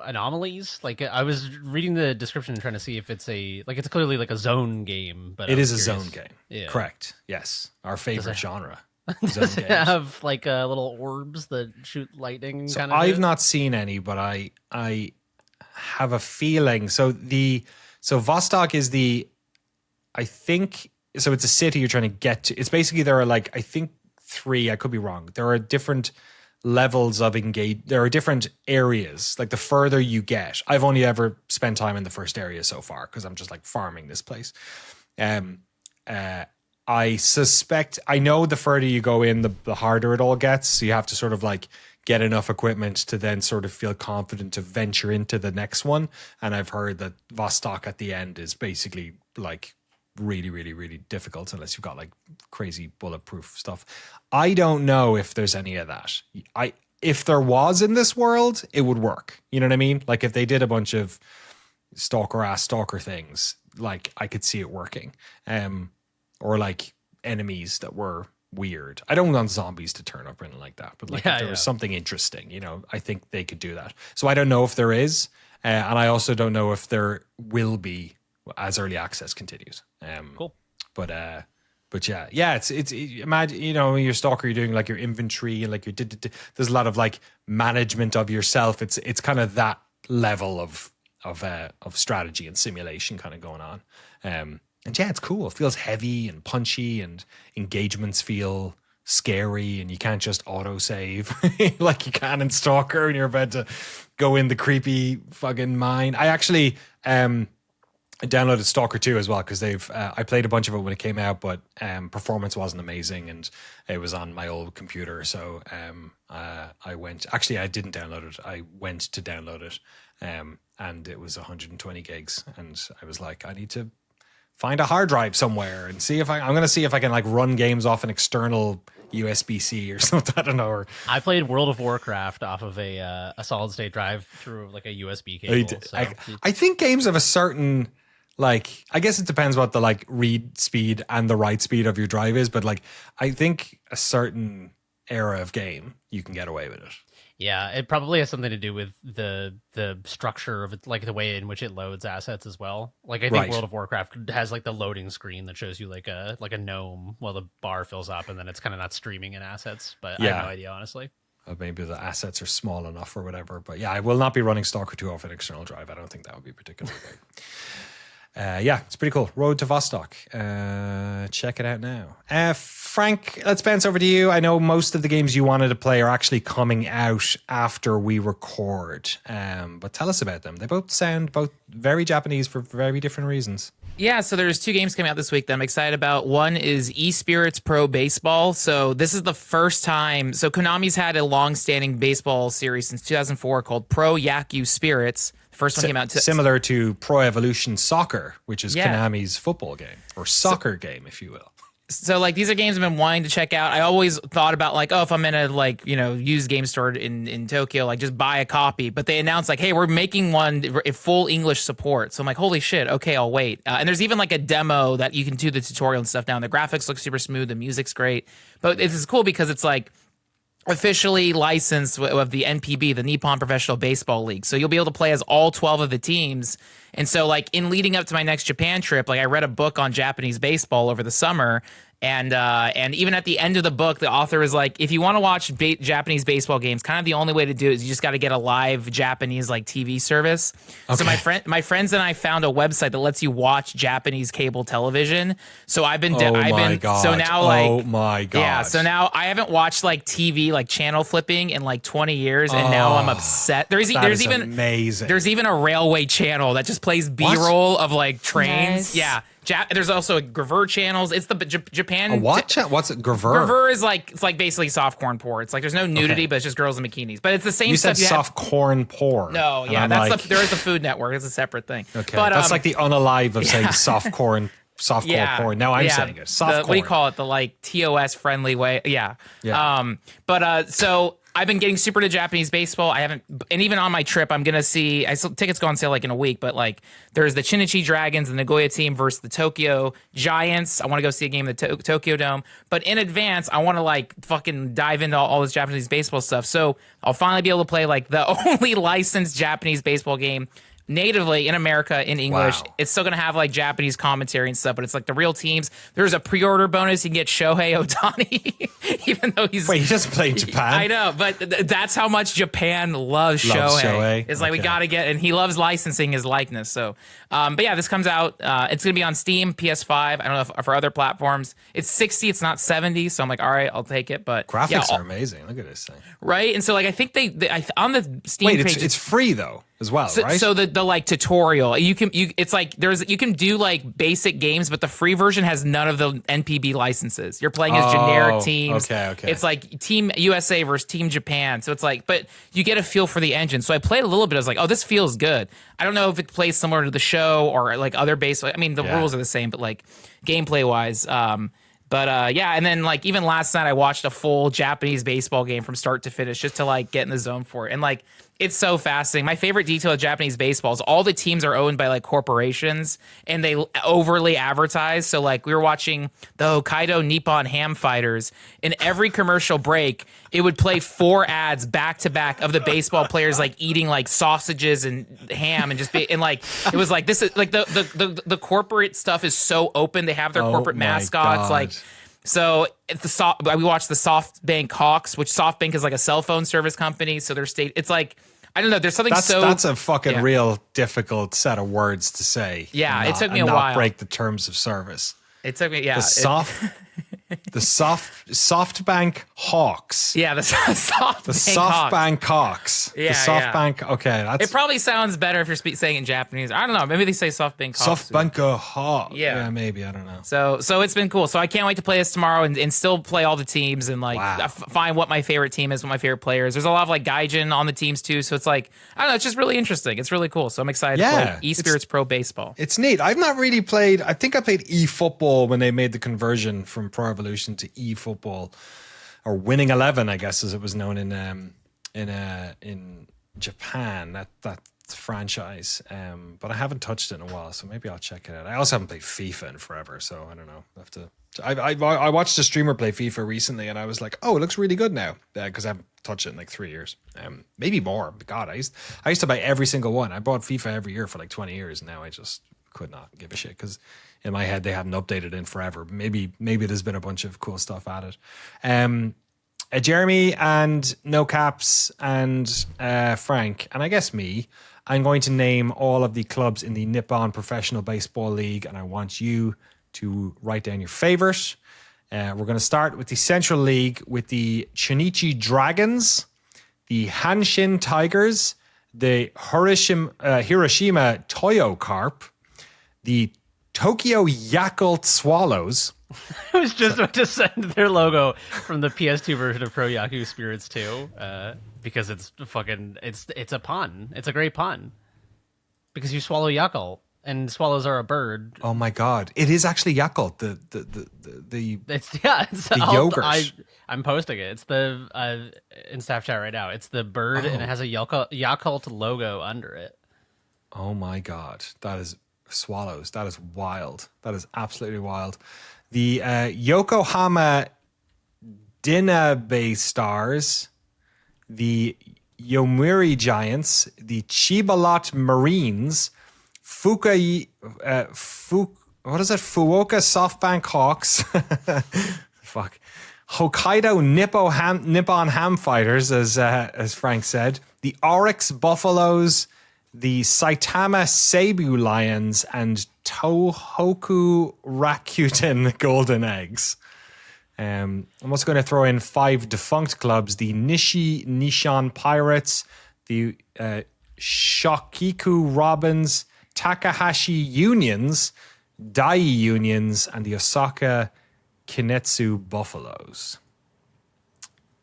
anomalies? Like I was reading the description trying to see if it's it's clearly like a zone game, but it is a zone game. Yeah. Correct. Yes. Our favorite genre. Does it have like little orbs that shoot lightning? So I've not seen any, but I have a feeling. So Vostok is so it's a city you're trying to get to. It's basically, there are like, I think 3, I could be wrong. There are different levels of there are different areas. Like the further you get, I've only ever spent time in the first area so far because I'm just like farming this place. I suspect, I know the further you go in, the harder it all gets. So you have to sort of like get enough equipment to then sort of feel confident to venture into the next one. And I've heard that Vostok at the end is basically like really, really, really difficult unless you've got like crazy bulletproof stuff. I don't know if there's any of that. If there was in this world, it would work. You know what I mean? Like if they did a bunch of stalker things, like I could see it working. Or like enemies that were weird. I don't want zombies to turn up or anything like that, but like if there was something interesting, you know, I think they could do that. So I don't know if there is, and I also don't know if there will be as early access continues. Cool. But yeah, it's imagine, you know, when you're Stalker, you're doing like your inventory and like there's a lot of like management of yourself. It's kind of that level of strategy and simulation kind of going on. And yeah, it's cool. It feels heavy and punchy, and engagements feel scary, and you can't just auto save like you can in Stalker and you're about to go in the creepy fucking mine. I actually downloaded Stalker 2 as well because I played a bunch of it when it came out, but performance wasn't amazing and it was on my old computer. So I didn't download it. I went to download it and it was 120 gigs. And I was like, I need to find a hard drive somewhere and see if I'm going to see if I can like run games off an external USB-C or something. I don't know. Or I played World of Warcraft off of a solid state drive through like a USB cable. I think games of a certain Like, I guess it depends what the like read speed and the write speed of your drive is, but like, I think a certain era of game, you can get away with it. Yeah, it probably has something to do with the structure of it, like the way in which it loads assets as well. Like I think Right. World of Warcraft has like the loading screen that shows you like a gnome while the bar fills up, and then it's kind of not streaming in assets. But I have no idea, honestly. Maybe the assets are small enough or whatever. But yeah, I will not be running Stalker 2 off an external drive. I don't think that would be particularly great. Yeah, it's pretty cool. Road to Vostok. Check it out now. Frank, let's bounce over to you. I know most of the games you wanted to play are actually coming out after we record. But tell us about them. They both sound very Japanese for very different reasons. Yeah, so there's 2 games coming out this week that I'm excited about. One is eSpirits Pro Baseball. So this is the first time. So Konami's had a long-standing baseball series since 2004 called Pro Yaku Spirits. The first one came out similar to Pro Evolution Soccer, which is Konami's football game, or soccer game, if you will. So like these are games I've been wanting to check out. I always thought about like, if I'm in a like, used game store in Tokyo, like just buy a copy. But they announced like, hey, we're making one full English support. So I'm like, holy shit, okay, I'll wait. And there's even like a demo that you can do the tutorial and stuff now. And the graphics look super smooth, the music's great. But it's cool because it's like officially licensed of the NPB, the Nippon Professional Baseball League. So you'll be able to play as all 12 of the teams. And so like in leading up to my next Japan trip, like I read a book on Japanese baseball over the summer. And even at the end of the book, the author was like, if you want to watch Japanese baseball games, kind of the only way to do it is you just got to get a live Japanese like TV service. Okay. So my friends and I found a website that lets you watch Japanese cable television. So I've been oh my god. So now like oh my god. Yeah, so now I haven't watched like TV like channel flipping in like 20 years, and now I'm upset. There's even amazing. There's even a railway channel that just plays B-roll of like trains. Nice. Yeah. There's also Graver channels. It's the Japan. What's it? Graver? Graver is like it's like basically soft corn porn. It's like there's no nudity, but it's just girls in bikinis. But it's the same you stuff. Said soft corn porn. No, yeah, that's like, there is the Food Network. It's a separate thing. Okay, but, that's like the unalive of saying soft corn. Softcore porn. Now I'm saying it. Soft corn. What do you call it? The like TOS friendly way. Yeah. So I've been getting super into Japanese baseball. And even on my trip, I'm gonna see. Tickets go on sale like in a week, but like there's the Chinichi Dragons, the Nagoya team versus the Tokyo Giants. I want to go see a game at the Tokyo Dome, but in advance, I want to like fucking dive into all this Japanese baseball stuff. So I'll finally be able to play like the only licensed Japanese baseball game natively in America in English. Wow. It's still gonna have like Japanese commentary and stuff, but it's like the real teams. There's a pre-order bonus. You can get Shohei Ohtani, even though he just played Japan. I know, but that's how much Japan loves Shohei. It's like we gotta get, and he loves licensing his likeness. So, but yeah, this comes out. It's gonna be on Steam, PS5. I don't know if for other platforms. It's 60. It's not 70. So I'm like, all right, I'll take it. But graphics are amazing. Look at this thing. Right, and so like I think they on the Steam page. It's free though as well, right? So the like tutorial, it's like you can do like basic games, but the free version has none of the NPB licenses. You're playing as generic teams. Okay. It's like Team USA versus Team Japan. So it's like, but you get a feel for the engine. So I played a little bit. I was like, oh, this feels good. I don't know if it plays similar to the show or like other base. I mean, the rules are the same, but like gameplay wise. And then like even last night I watched a full Japanese baseball game from start to finish just to like get in the zone for it. And like it's so fascinating. My favorite detail of Japanese baseball is all the teams are owned by like corporations and they overly advertise. So like we were watching the Hokkaido Nippon Ham Fighters. In every commercial break, it would play 4 ads back to back of the baseball players like eating like sausages and ham and and like it was like this is like the corporate stuff is so open. They have their corporate mascots like. So we watched the SoftBank Hawks, which SoftBank is like a cell phone service company. So their state, it's like, I don't know. There's something that's a fucking real difficult set of words to say. Yeah, it took me a while. Not break the terms of service. It took me, The SoftBank Hawks. Yeah, the SoftBank Hawks. Yeah, the SoftBank. Yeah. Okay, it probably sounds better if you're saying it in Japanese. I don't know. Maybe they say SoftBank Hawks. SoftBank Hawks. Yeah, maybe. I don't know. So it's been cool. So I can't wait to play this tomorrow and still play all the teams and like find what my favorite team is, what my favorite players. There's a lot of like gaijin on the teams too. So it's like I don't know. It's just really interesting. It's really cool. So I'm excited to play eSpirits Pro Baseball. It's neat. I've not really played. I think I played eFootball when they made the conversion from Pro Evolution to eFootball, or Winning 11, I guess, as it was known in Japan. That franchise, but I haven't touched it in a while, so maybe I'll check it out. I also haven't played FIFA in forever, so I don't know. I have to. I watched a streamer play FIFA recently, and I was like, oh, it looks really good now, because I haven't touched it in like 3 years, maybe more. God, I used to buy every single one. I bought FIFA every year for like 20 years, and now I just could not give a shit because in my head they hadn't updated in forever. Maybe there's been a bunch of cool stuff added. Jeremy and No Caps and Frank, and I guess me, I'm going to name all of the clubs in the Nippon Professional Baseball League, and I want you to write down your favorite. We're going to start with the Central League with the Chunichi Dragons, the Hanshin Tigers, the Hiroshima Toyo Carp, the Tokyo Yakult Swallows. I was just about to send their logo from the PS2 version of Pro Yaku Spirits 2, because it's a pun. It's a great pun. Because you swallow Yakult, and swallows are a bird. Oh my God! It is actually Yakult. It's the yogurt. I'm posting it. It's the in staff chat right now. It's the bird, and it has a Yakult logo under it. Oh my God! That is swallows. That is wild. That is absolutely wild. The Yokohama Dinabe Stars, the Yomiuri Giants, the Chibalot Marines, Fuoka Softbank Hawks, fuck, Hokkaido Nippon Ham Fighters, as Frank said, the Oryx Buffaloes, the Saitama Seibu Lions, and Tohoku Rakuten Golden Eggs. I'm also going to throw in 5 defunct clubs: the Nishi Nishan Pirates, the Shokiku Robins, Takahashi Unions, Dai Unions, and the Osaka Kinetsu Buffaloes.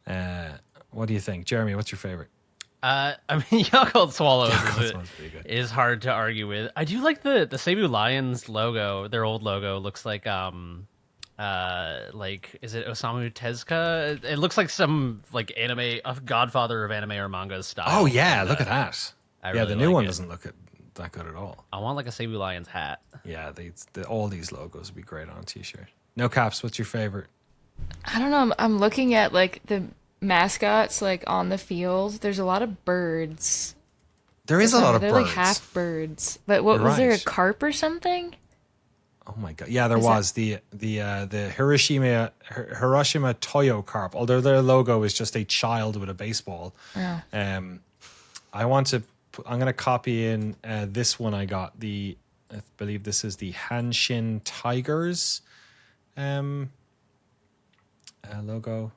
What do you think, Jeremy? What's your favorite? I mean, Yakult Swallows is hard to argue with. I do like the Seibu Lions logo. Their old logo looks like is it Osamu Tezuka? It looks like some like anime, a godfather of anime or manga style. Oh yeah, look at that. Really the new one doesn't look that good at all. I want like a Seibu Lions hat. Yeah, all these logos would be great on a t-shirt. No Caps, what's your favorite? I don't know. I'm looking at like the mascots like on the field. There's a lot of birds. There is a lot of birds. They're like half birds. But what was there, a carp or something? Oh my God! Yeah, there was the Hiroshima Toyo Carp. Although their logo is just a child with a baseball. Oh. I'm going to copy in this one. I got I believe this is the Hanshin Tigers logo.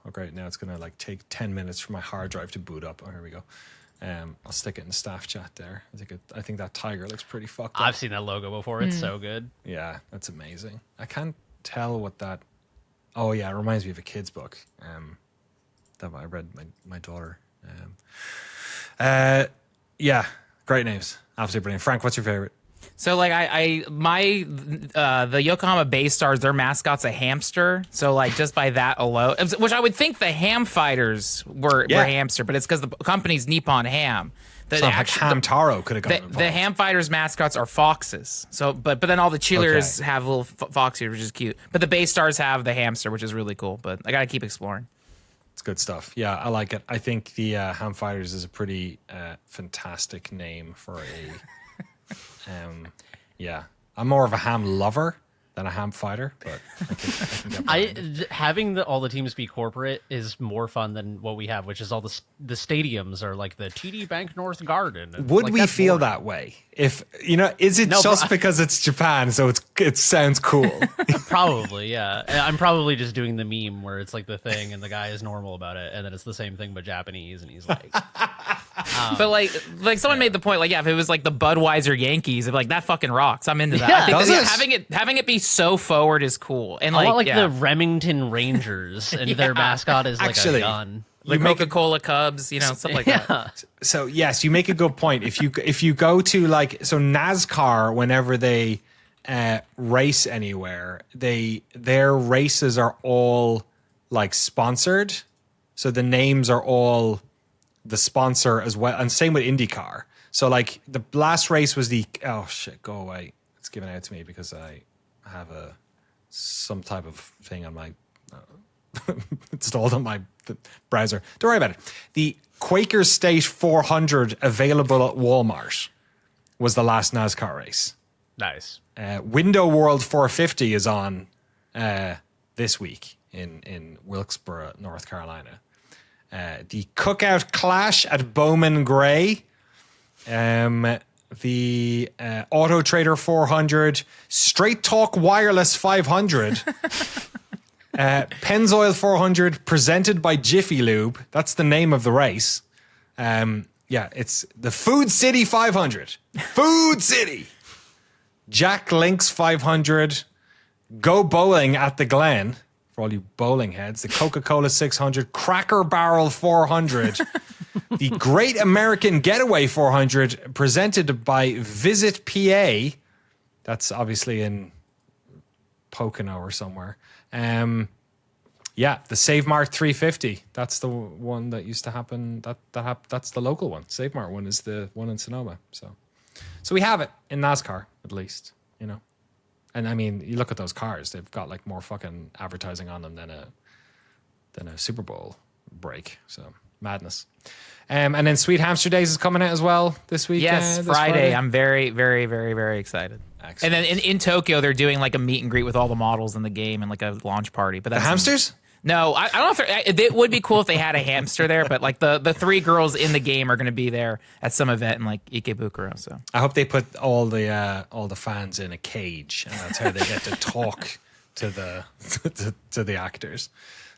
Oh great! Now it's going to like take 10 minutes for my hard drive to boot up. Oh, here we go. I'll stick it in staff chat there. I think that tiger looks pretty fucked up. I've seen that logo before. It's so good. Yeah, that's amazing. I can't tell what that. Oh yeah, it reminds me of a kid's book. That I read my daughter. Yeah, great names. Absolutely brilliant. Frank, what's your favorite? So like the Yokohama Bay Stars, their mascot's a hamster. So like just by that alone, which I would think the Ham Fighters were hamster, but it's because the company's Nippon Ham. Hamtaro could have gotten involved. The Ham Fighters mascots are foxes. So but then all the cheerleaders have little foxes, which is cute. But the Bay Stars have the hamster, which is really cool. But I gotta keep exploring. It's good stuff. Yeah, I like it. I think the Ham Fighters is a pretty fantastic name for a. Yeah, I'm more of a ham lover than a ham fighter, but I can get having all the teams be corporate is more fun than what we have, which is all the stadiums are like the TD Bank North Garden. Would like, we feel that way if is it because it's Japan, so it sounds cool? Probably, yeah. I'm probably just doing the meme where it's like the thing and the guy is normal about it, and then it's the same thing but Japanese, and he's like. But like someone made the point, like, yeah, if it was like the Budweiser Yankees, it'd be like, that fucking rocks. I'm into that. Yeah, I think having it be so forward is cool. And I want the Remington Rangers, and their mascot is like a gun. Like Coca-Cola Cubs, stuff like that. So yes, you make a good point. If you go to so NASCAR, whenever they race anywhere, their races are all like sponsored, so the names are all the sponsor as well, and same with IndyCar. So like the last race was oh shit, go away. It's given out to me because I have some type of thing on my installed on my browser. Don't worry about it. The Quaker State 400 available at Walmart was the last NASCAR race. Nice. Window World 450 is on this week in Wilkesboro, North Carolina. The Cookout Clash at Bowman Gray. The Auto Trader 400. Straight Talk Wireless 500. Pennzoil 400 presented by Jiffy Lube. That's the name of the race. It's the Food City 500. Food City. Jack Links 500. Go Bowling at the Glen. For all you bowling heads. The Coca-Cola 600. Cracker Barrel 400. The Great American Getaway 400 presented by Visit PA. That's obviously in Pocono or somewhere. The Save Mart 350. That's the one that used to happen. That's the local one. Save Mart one is the one in Sonoma. So we have it in NASCAR at least, you know. And I mean, you look at those cars; they've got like more fucking advertising on them than a Super Bowl break. So madness. And then Sweet Hamster Days is coming out as well this week. Yes, this Friday. I'm very, very, very, very excited. Excellent. And then in Tokyo, they're doing like a meet and greet with all the models in the game and like a launch party. But that's the hamsters? No, I don't know if it would be cool if they had a hamster there, but like the 3 girls in the game are going to be there at some event in like Ikebukuro. So I hope they put all the fans in a cage, and that's how they get to talk to the actors.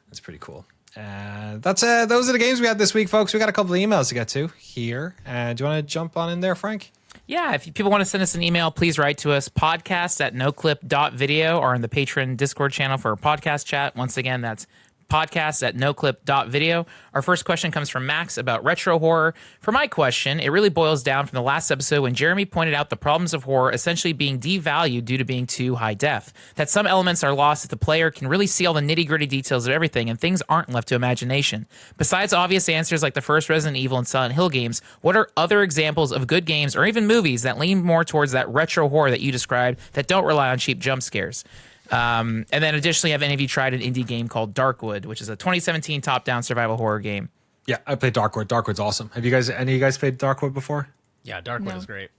That's pretty cool. Those are the games we had this week, folks. We got a couple of emails to get to here. Do you want to jump on in there, Frank? Yeah, if people want to send us an email, please write to us, podcast@noclip.video, or in the Patreon Discord channel for a podcast chat. Once again, that's podcast@noclip.video. Our first question comes from Max about retro horror. For my question, it really boils down from the last episode when Jeremy pointed out the problems of horror essentially being devalued due to being too high def. That some elements are lost if the player can really see all the nitty-gritty details of everything and things aren't left to imagination. Besides obvious answers like the first Resident Evil and Silent Hill games, what are other examples of good games or even movies that lean more towards that retro horror that you described that don't rely on cheap jump scares? And then additionally, have any of you tried an indie game called Darkwood, which is a 2017 top-down survival horror game? Yeah, I played Darkwood. Darkwood's awesome. Have you guys, any of you guys played Darkwood before? Yeah, Darkwood is great.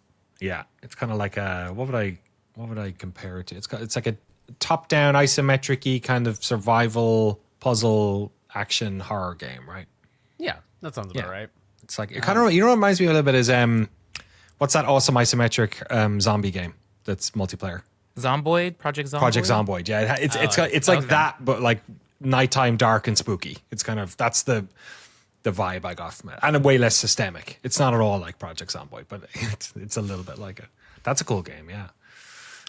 Yeah, it's kind of like what would I compare it to? It's like a top-down isometric-y kind of survival puzzle action horror game, right? Yeah, that sounds about right. It's like it kind of what reminds me a little bit is what's that awesome isometric zombie game that's multiplayer? Zomboid? Project Zomboid? Project Zomboid, yeah. It's like that, but like nighttime, dark, and spooky. It's kind of, that's the vibe I got from it. And way less systemic. It's not at all like Project Zomboid, but it's a little bit like it. That's a cool game, yeah.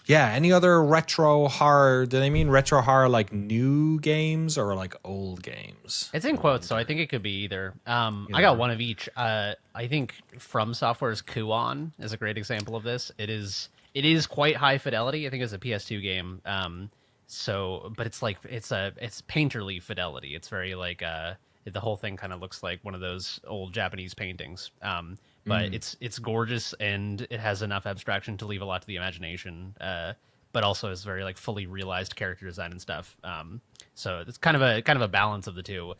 Yeah, any other retro horror? Do they mean retro horror like new games or like old games? It's in quotes, so I think it could be either. I got one of each. I think From Software's Kuon is a great example of this. It is quite high fidelity. I think it's a PS2 game. But it's like it's painterly fidelity. It's very like the whole thing kind of looks like one of those old Japanese paintings. But it's gorgeous and it has enough abstraction to leave a lot to the imagination. But also is very like fully realized character design and stuff. So it's kind of a balance of the two.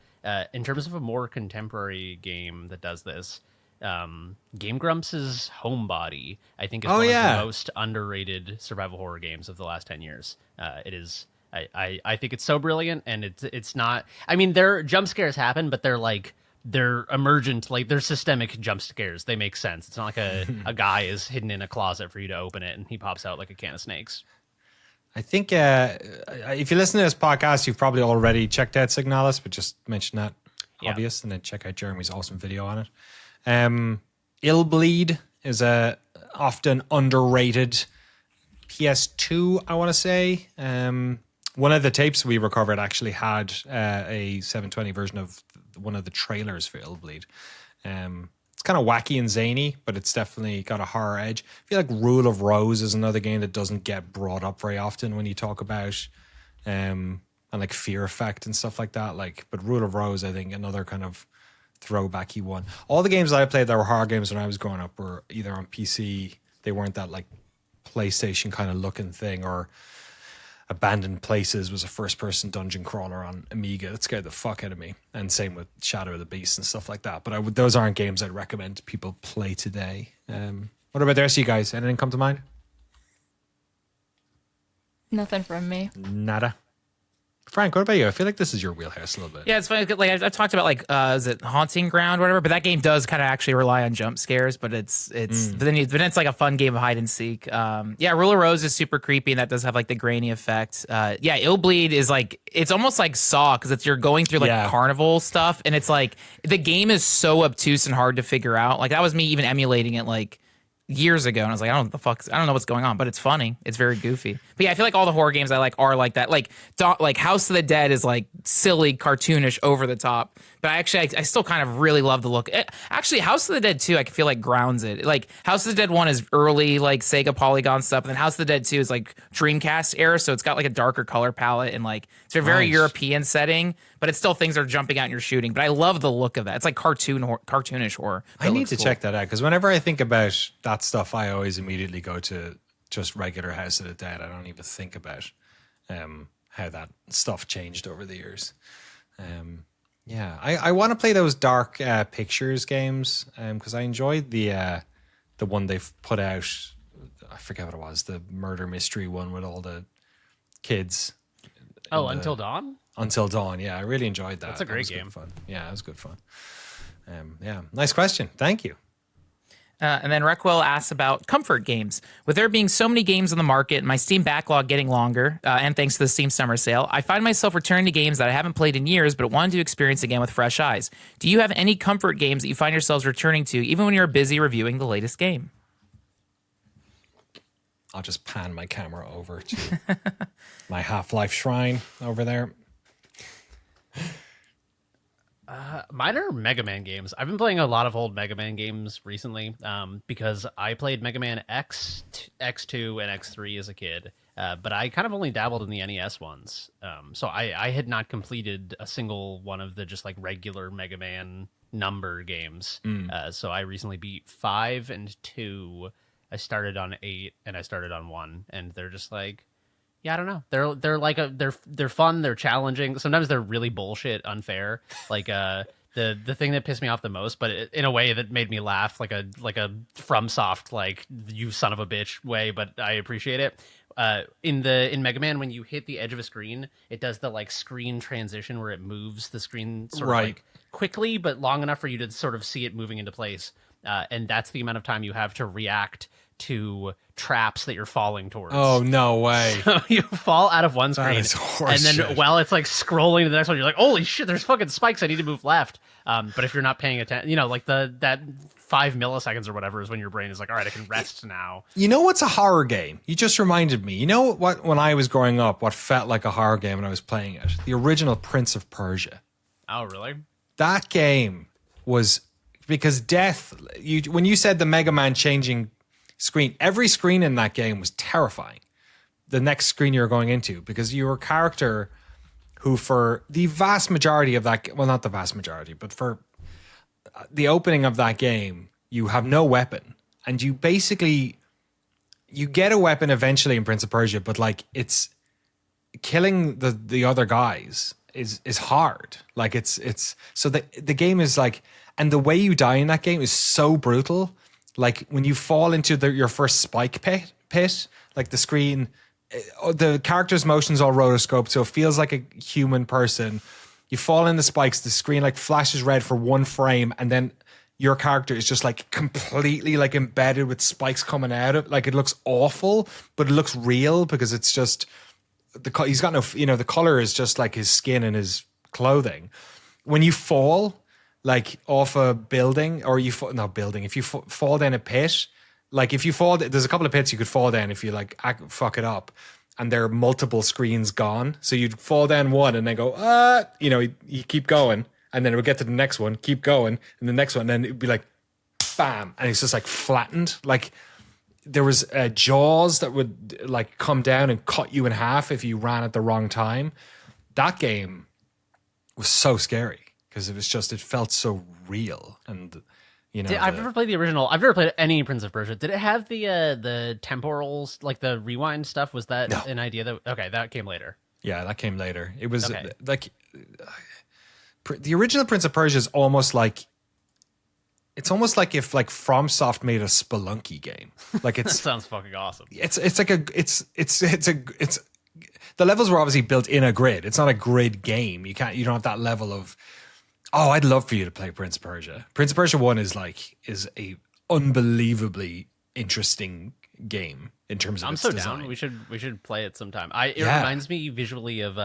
In terms of a more contemporary game that does this, Game Grumps' Homebody, I think, is one of the most underrated survival horror games of the last 10 years. It is. I think it's so brilliant, and it's not. I mean, their jump scares happen, but they're emergent, like they're systemic jump scares. They make sense. It's not like a guy is hidden in a closet for you to open it and he pops out like a can of snakes. I think if you listen to this podcast, you've probably already checked out Signalis, but just mention that obvious, and then check out Jeremy's awesome video on it. Illbleed is a often underrated PS2, I want to say. One of the tapes we recovered actually had a 720 version of one of the trailers for Illbleed. It's kind of wacky and zany, but it's definitely got a horror edge. I feel like Rule of Rose is another game that doesn't get brought up very often when you talk about and like Fear Effect and stuff like that. But Rule of Rose, I think, another kind of throwbacky one. All the games that I played that were horror games when I was growing up were either on PC. They weren't that like PlayStation kind of looking thing, or Abandoned Places was a first-person dungeon crawler on Amiga that scared the fuck out of me. And same with Shadow of the Beast and stuff like that. But those aren't games I'd recommend people play today. What about the rest of you guys? Anything come to mind? Nothing from me. Nada. Frank, what about you? I feel like this is your wheelhouse a little bit. Yeah, it's funny. Like I've talked about, like, is it Haunting Ground or whatever? But that game does kind of actually rely on jump scares. But but then it's like a fun game of hide and seek. Yeah, Rule of Rose is super creepy, and that does have like the grainy effect. Yeah, Illbleed is like, it's almost like Saw, because you're going through like carnival stuff, and it's like the game is so obtuse and hard to figure out. Like that was me even emulating it like years ago, and I was like, I don't know what's going on, but it's funny. It's very goofy. But yeah, I feel like all the horror games I like are like that. Like House of the Dead is like silly, cartoonish, over the top. But I still kind of really love the look. Actually, House of the Dead 2, I feel like grounds it. Like House of the Dead 1 is early like Sega Polygon stuff, and then House of the Dead 2 is like Dreamcast era, so it's got like a darker color palette, and like it's a very European setting, but it's still things that are jumping out and you're shooting. But I love the look of that. It's like cartoonish horror. I need to check that out, because whenever I think about that stuff, I always immediately go to just regular House of the Dead. I don't even think about how that stuff changed over the years. Yeah, I want to play those Dark Pictures games, because I enjoyed the one they've put out. I forget what it was, the murder mystery one with all the kids. Oh, Until Dawn? Until Dawn, yeah. I really enjoyed that. That's a great game. Good fun. Yeah, it was good fun. Yeah, nice question. Thank you. And then Reckwell asks about comfort games. With there being so many games on the market and my Steam backlog getting longer, and thanks to the Steam Summer Sale, I find myself returning to games that I haven't played in years but wanted to experience again with fresh eyes. Do you have any comfort games that you find yourselves returning to even when you're busy reviewing the latest game? I'll just pan my camera over to my Half-Life shrine over there. Mine are Mega Man games. I've been playing a lot of old Mega Man games recently, because I played Mega Man X, X2, and X3 as a kid, but I kind of only dabbled in the NES ones. So I had not completed a single one of the just like regular Mega Man number games. So I recently beat 5 and 2. I started on 8 and I started on 1, and they're just like, yeah, I don't know. They're like they're fun. They're challenging. Sometimes they're really bullshit, unfair. Like the thing that pissed me off the most, but in a way that made me laugh, like a FromSoft, like you son of a bitch way. But I appreciate it. In Mega Man, when you hit the edge of a screen, it does the like screen transition where it moves the screen sort of like quickly, but long enough for you to sort of see it moving into place. And that's the amount of time you have to react to traps that you're falling towards. Oh, no way. So you fall out of one screen, and then shit. while it's like scrolling to the next one, you're like, holy shit, there's fucking spikes. I need to move left. But if you're not paying attention, like that 5 milliseconds or whatever is when your brain is like, all right, I can rest now. You know what's a horror game? You just reminded me. You know what, when I was growing up, what felt like a horror game when I was playing it? The original Prince of Persia. Oh, really? That game was, because death, when you said the Mega Man changing screen, every screen in that game was terrifying. The next screen you were going into, because you were a character who, for the vast majority of that, well, not the vast majority, but for the opening of that game, you have no weapon, and you get a weapon eventually in Prince of Persia, but like it's killing the other guys is hard. Like it's so the game is like, and the way you die in that game is so brutal. Like when you fall into your first spike pit, like the screen, the character's motions all rotoscoped, so it feels like a human person. You fall in the spikes, the screen like flashes red for 1 frame, and then your character is just like completely like embedded with spikes coming out of it. Like it looks awful, but it looks real because it's just he's got no, the color is just like his skin and his clothing. When you fall like off a building, or if you fall down a pit, like if you fall, there's a couple of pits you could fall down if you like fuck it up, and there are multiple screens gone. So you'd fall down one and then go, you keep going, and then it would get to the next one, keep going, and the next one, and then it'd be like, bam, and it's just like flattened. Like there was jaws that would like come down and cut you in half if you ran at the wrong time. That game was so scary. because it felt so real. And I've never played the original. I've never played any Prince of Persia. Did it have the temporals, like the rewind stuff? Was that an idea that came later? Yeah, that came later. It was like the original Prince of Persia is almost like if like FromSoft made a Spelunky game. Like That sounds fucking awesome. It's the levels were obviously built in a grid. It's not a grid game. You don't have that level of. Oh, I'd love for you to play Prince of Persia. Prince of Persia 1 is a unbelievably interesting game in terms of its design. Down. We should play it sometime. It reminds me visually of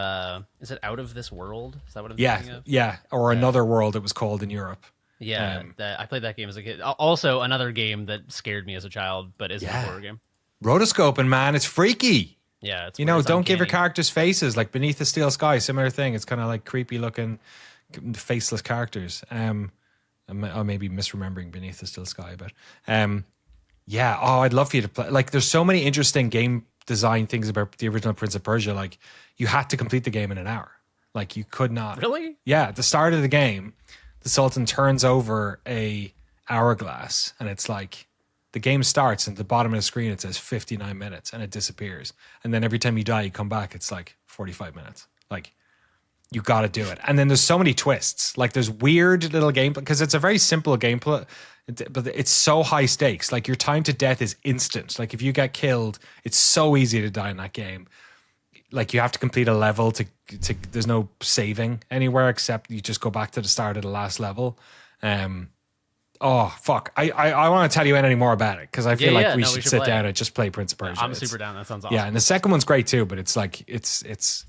is it Out of This World? Is that what I'm thinking of? Yeah, or Another World it was called in Europe. Yeah, I played that game as a kid. Also, another game that scared me as a child, but isn't a horror game. Rotoscoping, man, it's freaky. Yeah, it's don't give your characters faces. Like Beneath the Steel Sky, similar thing. It's kind of like creepy looking, faceless characters. I may be misremembering Beneath the Steel Sky, but I'd love for you to play. Like, there's so many interesting game design things about the original Prince of Persia. Like, you had to complete the game in an hour. Like, you could not. Really? Yeah, at the start of the game, the Sultan turns over a hourglass, and it's like the game starts, and at the bottom of the screen it says 59 minutes, and it disappears. And then every time you die, you come back, it's like 45 minutes. Like, you got to do it. And then there's so many twists. Like, there's weird little gameplay, because it's a very simple gameplay, but it's so high stakes. Like, your time to death is instant. Like, if you get killed, it's so easy to die in that game. Like, you have to complete a level to there's no saving anywhere except you just go back to the start of the last level. Oh, fuck. I want to tell you any more about it, because I feel like we should sit down and just play Prince of Persia. I'm super down. That sounds awesome. Yeah, and the second one's great too, but it's like it's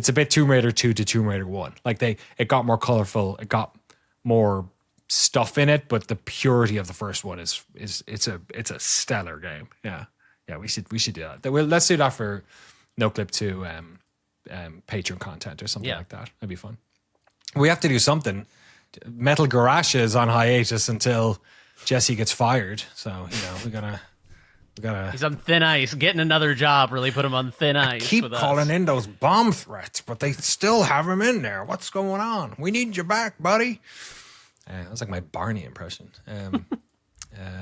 a bit Tomb Raider 2 to Tomb Raider 1. Like, it got more colorful, it got more stuff in it, but the purity of the first one is it's a stellar game. Yeah, we should do that. Let's do that for noclip 2 Patreon content or something like that. That'd be fun. We have to do something. Metal Garage is on hiatus until Jesse gets fired, so we gotta. He's on thin ice. Getting another job really put him on thin ice. Keep calling in those bomb threats, but they still have him in there. What's going on? We need you back, buddy. That was like my Barney impression.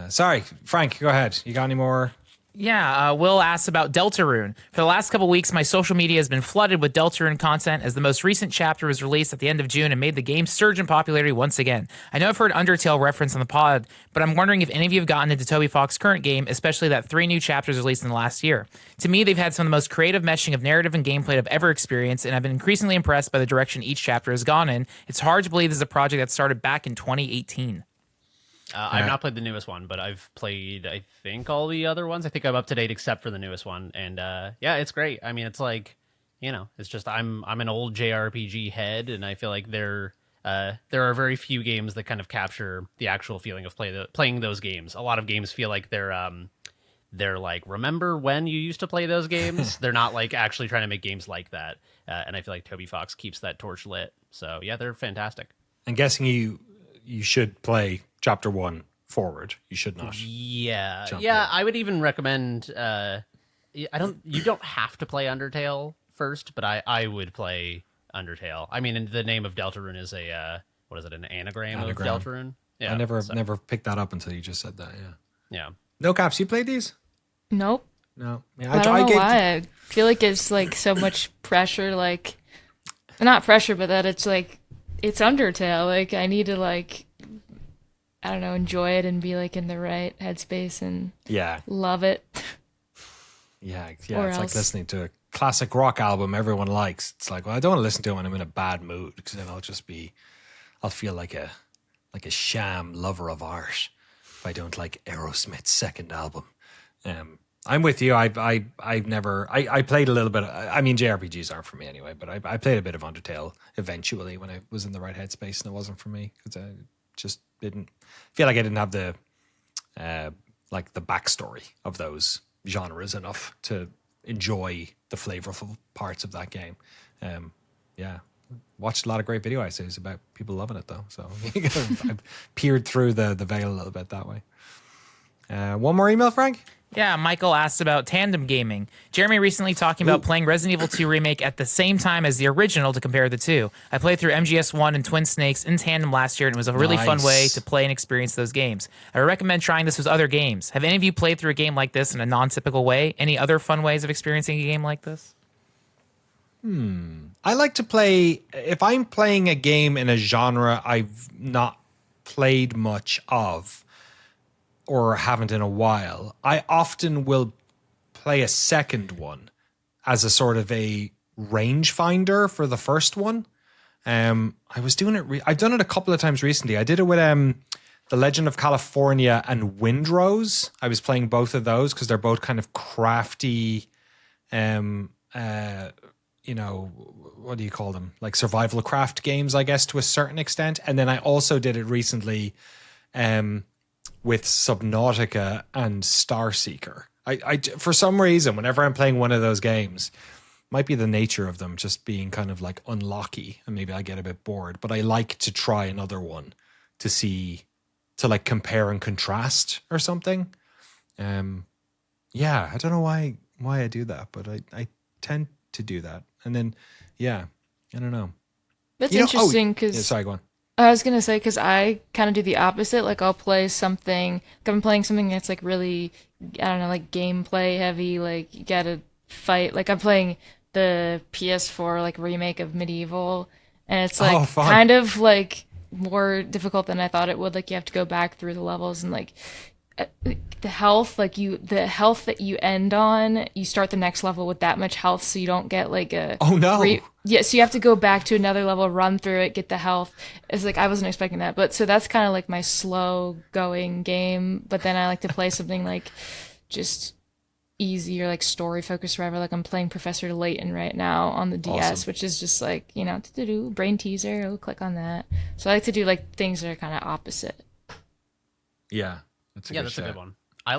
Sorry, Frank, go ahead. You got any more? Yeah, Will asks about Deltarune. For the last couple weeks, my social media has been flooded with Deltarune content, as the most recent chapter was released at the end of June and made the game surge in popularity once again. I know I've heard Undertale referenced on the pod, but I'm wondering if any of you have gotten into Toby Fox's current game, especially that 3 new chapters released in the last year. To me, they've had some of the most creative meshing of narrative and gameplay I've ever experienced, and I've been increasingly impressed by the direction each chapter has gone in. It's hard to believe this is a project that started back in 2018. I've not played the newest one, but I've played, I think, all the other ones. I think I'm up to date except for the newest one. And it's great. I mean, it's like, it's just I'm an old JRPG head, and I feel like there are very few games that kind of capture the actual feeling of playing those games. A lot of games feel like they're like, remember when you used to play those games? They're not like actually trying to make games like that. And I feel like Toby Fox keeps that torch lit. So yeah, they're fantastic. I'm guessing you should play chapter 1 forward. You should not. Yeah. I would even recommend. You don't have to play Undertale first, but I would play Undertale. I mean, the name of Deltarune is an anagram of Deltarune? Yeah. I never picked that up until you just said that. Yeah. No Caps, you played these? Nope. No. Yeah, I don't know why. I feel like it's like so much pressure. Like, not pressure, but that it's like it's Undertale. Like, I need to like, I don't know, enjoy it and be like in the right headspace and love it. Yeah. It's like listening to a classic rock album everyone likes. It's like, well, I don't want to listen to it when I'm in a bad mood, because then I'll feel like a sham lover of art if I don't like Aerosmith's second album. I'm with you. I played a little bit. I mean, JRPGs aren't for me anyway, but I played a bit of Undertale eventually when I was in the right headspace, and it wasn't for me because I just didn't feel like I didn't have the like the backstory of those genres enough to enjoy the flavorful parts of that game. Watched a lot of great video essays about people loving it though, so I've peered through the veil a little bit that way. One more email, Frank? Yeah, Michael asked about tandem gaming. Jeremy recently talking about playing Resident Evil 2 Remake at the same time as the original to compare the two. I played through MGS1 and Twin Snakes in tandem last year, and it was a really fun way to play and experience those games. I recommend trying this with other games. Have any of you played through a game like this in a non-typical way? Any other fun ways of experiencing a game like this? I like to play, if I'm playing a game in a genre I've not played much of, or haven't in a while, I often will play a second one as a sort of a rangefinder for the first one. I was doing it. I've done it a couple of times recently. I did it with The Legend of California and Windrose. I was playing both of those because they're both kind of crafty, what do you call them? Like survival craft games, I guess, to a certain extent. And then I also did it recently, with Subnautica and Starseeker. I for some reason, whenever I'm playing one of those games, might be the nature of them just being kind of like unlocky, and maybe I get a bit bored, but I like to try another one to like compare and contrast or something. Yeah, I don't know why I do that, but I tend to do that. And then, yeah, I don't know. That's interesting because... sorry, go on. I was going to say, because I kind of do the opposite. Like, I'll play something, like I'm playing something that's like really, I don't know, like gameplay heavy, like you gotta fight. Like, I'm playing the PS4 like remake of Medieval, and it's like kind of like more difficult than I thought it would. Like, you have to go back through the levels, and like the health that you end on, you start the next level with that much health, so you don't get like a yeah, so you have to go back to another level, run through it, get the health. It's like I wasn't expecting that, but so that's kind of like my slow going game. But then I like to play something like just easy or like story focused, whatever. Like I'm playing Professor Layton right now on the DS, which is just like, brain teaser. Oh, click on that. So I like to do like things that are kind of opposite. Yeah. That's a good one. I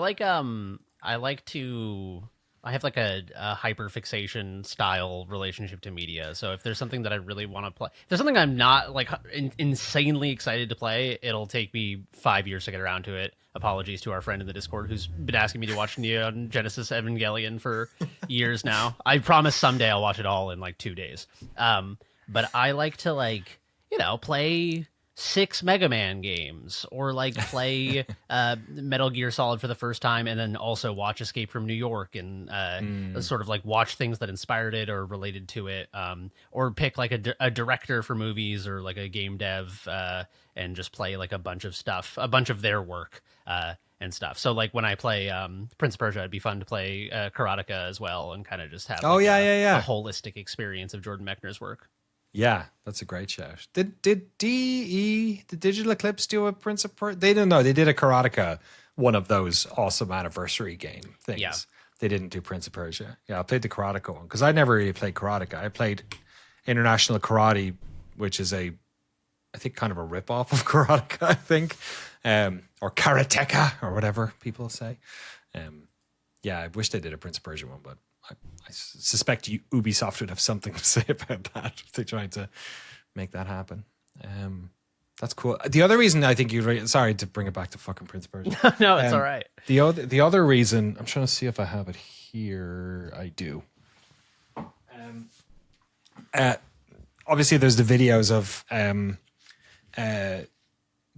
have like a hyperfixation style relationship to media. So if there's something that I really want to play, if there's something I'm not like insanely excited to play, it'll take me 5 years to get around to it. Apologies to our friend in the Discord who's been asking me to watch Neon Genesis Evangelion for years now. I promise someday I'll watch it all in like 2 days. But I like to play 6 Mega Man games, or like play Metal Gear Solid for the first time, and then also watch Escape from New York, and sort of like watch things that inspired it or related to it, or pick like a director for movies or like a game dev, and just play like a bunch of their work and stuff. So like when I play Prince of Persia, it'd be fun to play Karateka as well, and kind of just have a holistic experience of Jordan Mechner's work. Yeah, that's a great shout. Did Digital Eclipse do a Prince of Persia? They didn't know. They did a Karateka, one of those awesome anniversary game things. Yeah. They didn't do Prince of Persia. Yeah, I played the Karateka one because I never really played Karateka. I played International Karate, which is I think kind of a ripoff of Karateka, I think, or Karateka or whatever people say. Yeah, I wish they did a Prince of Persia one, but I suspect Ubisoft would have something to say about that if they tried to make that happen. That's cool. The other reason I think sorry to bring it back to fucking Prince of Persia. No, it's all right. The other reason, I'm trying to see if I have it here. I do. Obviously, there's the videos of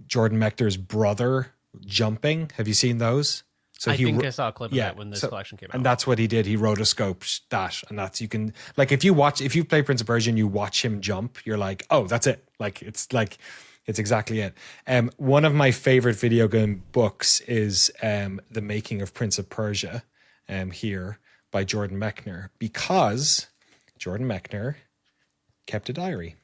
Jordan Mechner's brother jumping. Have you seen those? So I think I saw a clip of that when this collection came out. And that's what he did. He rotoscoped that. And that's, you can, like, if you play Prince of Persia and you watch him jump, you're like, oh, that's it. It's exactly it. One of my favorite video game books is The Making of Prince of Persia, here by Jordan Mechner, because Jordan Mechner kept a diary.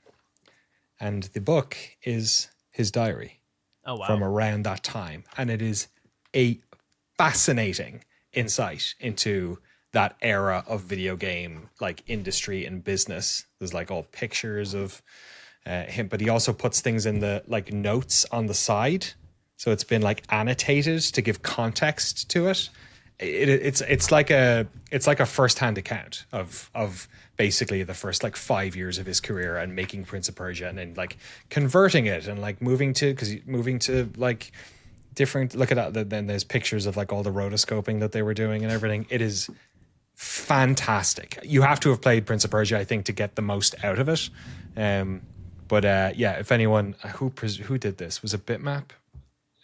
And the book is his diary. Oh, wow. From around that time. And it is a fascinating insight into that era of video game like industry and business. There's like all pictures of him, but he also puts things in the like notes on the side, so it's been like annotated to give context to it. It's like a first-hand account of basically the first like 5 years of his career and making Prince of Persia, and then like converting it and like moving to like different. Look at that. Then there's pictures of like all the rotoscoping that they were doing and everything. It is fantastic. You have to have played Prince of Persia, I think, to get the most out of it. But yeah, if anyone who did this, was it Bitmap?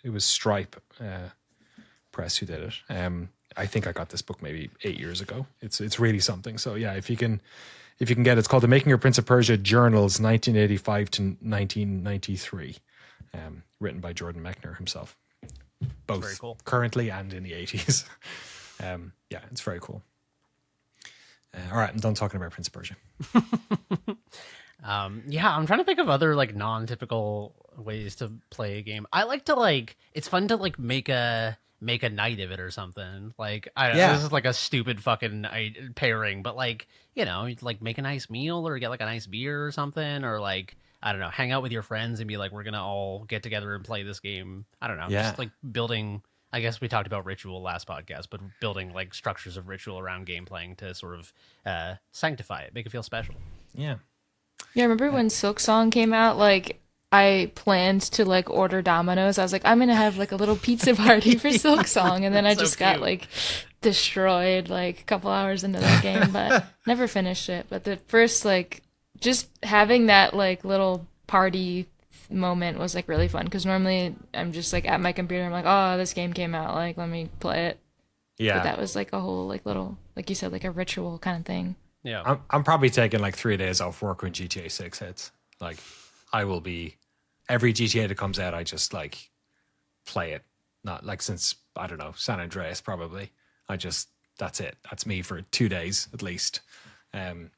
It was Stripe Press who did it. I think I got this book maybe 8 years ago. It's really something. So yeah, if you can get it, it's called The Making of Prince of Persia Journals 1985 to 1993, written by Jordan Mechner himself, both very cool. Currently and in the 80s. Yeah, it's very cool. All right, I'm done talking about Prince of Persia. Yeah, I'm trying to think of other like non-typical ways to play a game. I like to it's fun to make a night of it or something. Like this is like a stupid fucking pairing, but make a nice meal or get like a nice beer or something, or I don't know, hang out with your friends and be like, we're gonna all get together and play this game. I don't know, just like building. I guess we talked about ritual last podcast, but building like structures of ritual around game playing to sort of sanctify it, make it feel special. Yeah. Yeah, remember when Silk Song came out? I planned to order Domino's. I was like, I'm gonna have a little pizza party for Silk Song, and then I just got destroyed a couple hours into that game, but never finished it. But the first just having that little party moment was really fun, because normally I'm just at my computer, I'm like, oh, this game came out, let me play it. Yeah, but that was a whole little, like you said, a ritual kind of thing. Yeah, I'm probably taking 3 days off work when GTA 6 hits. I will be, every GTA that comes out, I just play it. Not since, I don't know, San Andreas probably. That's it. That's me for 2 days at least. When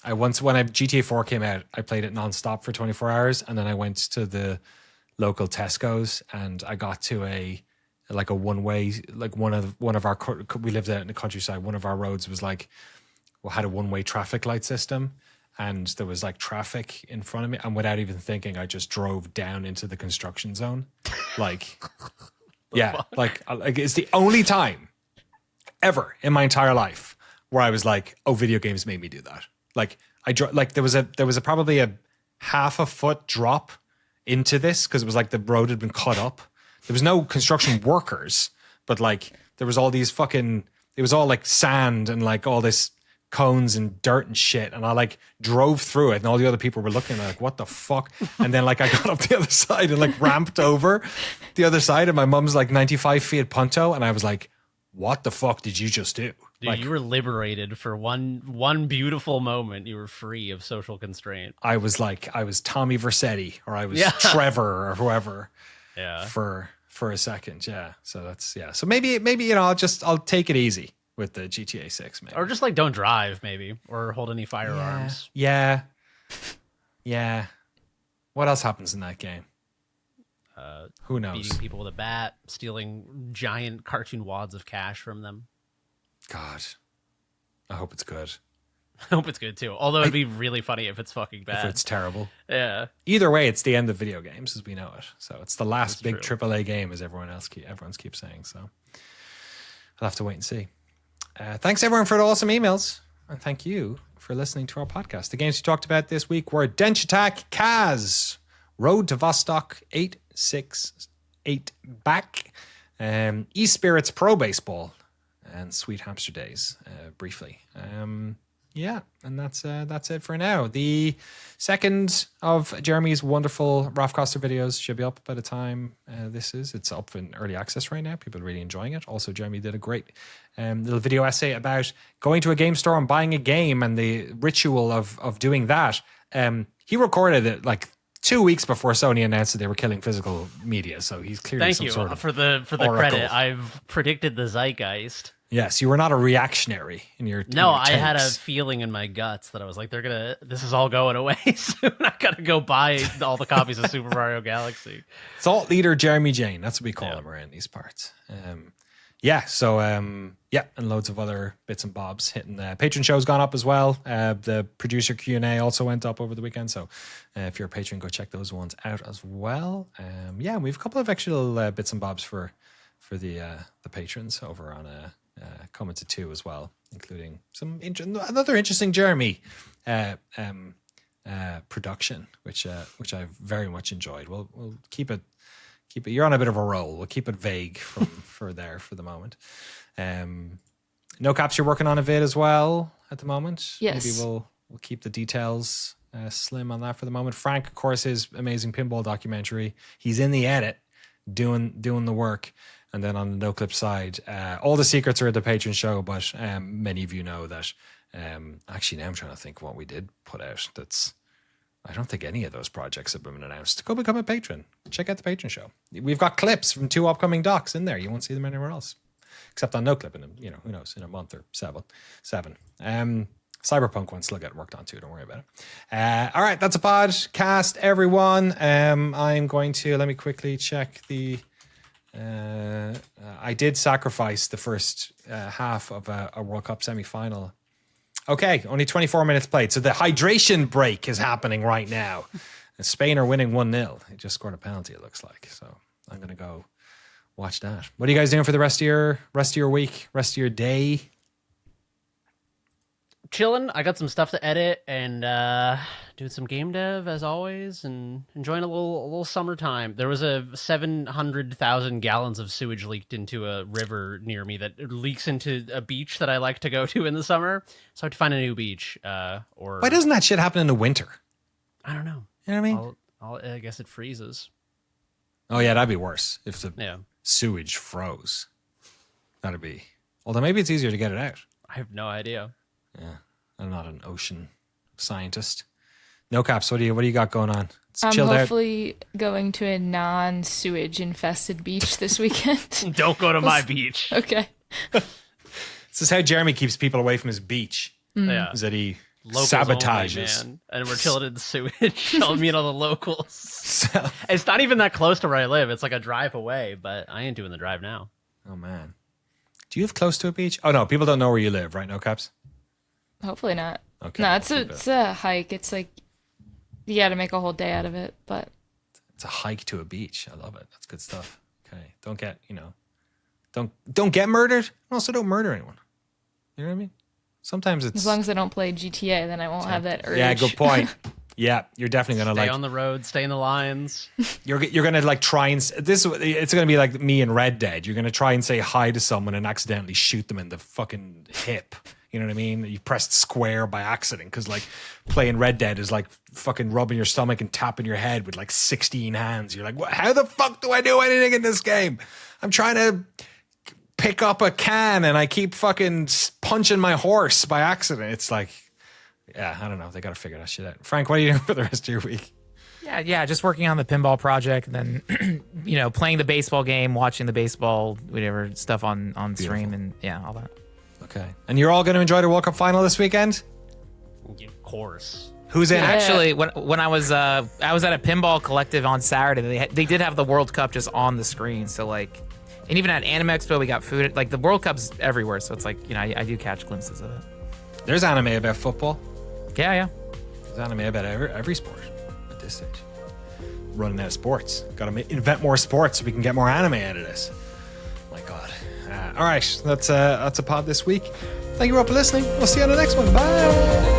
GTA 4 came out, I played it nonstop for 24 hours, and then I went to the local Tesco's and I got to a one-way, one of our, we lived out in the countryside. One of our roads was had a one-way traffic light system, and there was traffic in front of me, and without even thinking, I just drove down into the construction zone. Yeah, it's the only time ever in my entire life where I was oh, video games made me do that. There was probably a half a foot drop into this, because it was the road had been cut up. There was no construction workers, but there was all these fucking, it was all sand and all this cones and dirt and shit, and I drove through it, and all the other people were looking what the fuck. And then I got up the other side and ramped over the other side, and my mum's 95 feet Punto, and I was what the fuck did you just do? Dude, you were liberated for one beautiful moment. You were free of social constraint. I was Tommy Vercetti, or I was Trevor or whoever. Yeah. For a second, yeah. So that's So maybe I'll take it easy with the GTA 6, maybe. Or just don't drive, maybe, or hold any firearms. Yeah. What else happens in that game? Who knows? Beating people with a bat, stealing giant cartoon wads of cash from them. God, I hope it's good. I hope it's good too. Although it'd be really funny if it's fucking bad. If it's terrible. Yeah. Either way, it's the end of video games as we know it. So it's the last That's big true. AAA game, as everyone keeps saying. So I'll have to wait and see. Thanks everyone for the awesome emails, and thank you for listening to our podcast. The games we talked about this week were Denshattack, KAZ, Road to Vostok 868 back, E-Spirits Pro Baseball, and Sweet Hamster Days, briefly. Yeah, and that's it for now. The second of Jeremy's wonderful Rafcoster videos should be up by the time it's up in early access right now. People are really enjoying it. Also, Jeremy did a great little video essay about going to a game store and buying a game and the ritual of doing that. He recorded it 2 weeks before Sony announced that they were killing physical media, so he's clearly Thank you sort of for the oracle. credit. I've predicted the zeitgeist. Yes, you were not a reactionary in your No, in your I had a takes. feeling in my guts that I was this is all going away soon. I gotta go buy all the copies of Super Mario Galaxy. Thought leader Jeremy Jane, that's what we call him around these parts. And loads of other bits and bobs hitting. The patron show's gone up as well. The producer Q&A also went up over the weekend, so if you're a patron, go check those ones out as well. We have a couple of extra bits and bobs for the patrons over on Coming to 2 as well, including another interesting Jeremy production, which I've very much enjoyed. We'll keep it keep it. You're on a bit of a roll. We'll keep it vague for the moment. No Caps, you're working on a vid as well at the moment. Yes. Maybe we'll keep the details slim on that for the moment. Frank, of course, his amazing pinball documentary. He's in the edit, doing the work. And then on the noclip side, all the secrets are at the Patreon show, but many of you know that. Actually, now I'm trying to think what we did put out. I don't think any of those projects have been announced. Go become a patron. Check out the Patreon show. We've got clips from 2 upcoming docs in there. You won't see them anywhere else, except on noclip. And who knows, in a month or seven. Cyberpunk one still get worked on too. Don't worry about it. All right, that's a podcast, everyone. I'm going to let me quickly check the. I did sacrifice the first half of a World Cup semi-final. Okay, only 24 minutes played. So the hydration break is happening right now. And Spain are winning 1-0. They just scored a penalty, it looks like. So I'm going to go watch that. What are you guys doing for the rest of your week, rest of your day? Chilling. I got some stuff to edit and doing some game dev as always, and enjoying a little summertime. There was a 700,000 gallons of sewage leaked into a river near me that leaks into a beach that I like to go to in the summer. So I have to find a new beach. Or why doesn't that shit happen in the winter? I don't know. You know what I mean? I guess it freezes. Oh yeah, that'd be worse if the sewage froze. That'd be. Although maybe it's easier to get it out. I have no idea. Yeah, I'm not an ocean scientist. No Caps, what do you got going on? It's I'm chilled hopefully going to a non-sewage infested beach this weekend. Don't go to my beach. Okay. This is how Jeremy keeps people away from his beach. Yeah. Is that he Locals sabotages. only, man. And we're chilling in the sewage. I'll meet all the locals. So. It's not even that close to where I live. It's like a drive away, but I ain't doing the drive now. Oh, man. Do you live close to a beach? Oh, no. People don't know where you live, right? No Caps? Hopefully not. Okay. No, it's a hike. It's like you got to make a whole day out of it, but it's a hike to a beach. I love it. That's good stuff. Okay. Don't get, don't get murdered. And also don't murder anyone. You know what I mean? Sometimes it's... As long as I don't play GTA, then I won't have that urge. Yeah, good point. Yeah, you're definitely going to stay on the road, stay in the lines. You're going to try and... It's going to be like me in Red Dead. You're going to try and say hi to someone and accidentally shoot them in the fucking hip. You know what I mean? You pressed square by accident because playing Red Dead is like fucking rubbing your stomach and tapping your head with 16 hands. You're like, how the fuck do I do anything in this game? I'm trying to pick up a can and I keep fucking punching my horse by accident. It's I don't know. They got to figure that shit out. Frank, what are you doing for the rest of your week? Yeah, just working on the pinball project, and then playing the baseball game, watching the baseball whatever stuff on stream, and all that. Okay. And you're all going to enjoy the World Cup final this weekend? Of course. Who's in it? Actually, when I was at a pinball collective on Saturday, they did have the World Cup just on the screen. So and even at Anime Expo, we got food. The World Cup's everywhere. So it's I do catch glimpses of it. There's anime about football. Yeah. There's anime about every sport at this stage. Running out of sports. Got to invent more sports so we can get more anime out of this. My God. All right, that's a pod this week. Thank you all for listening. We'll see you on the next one. Bye.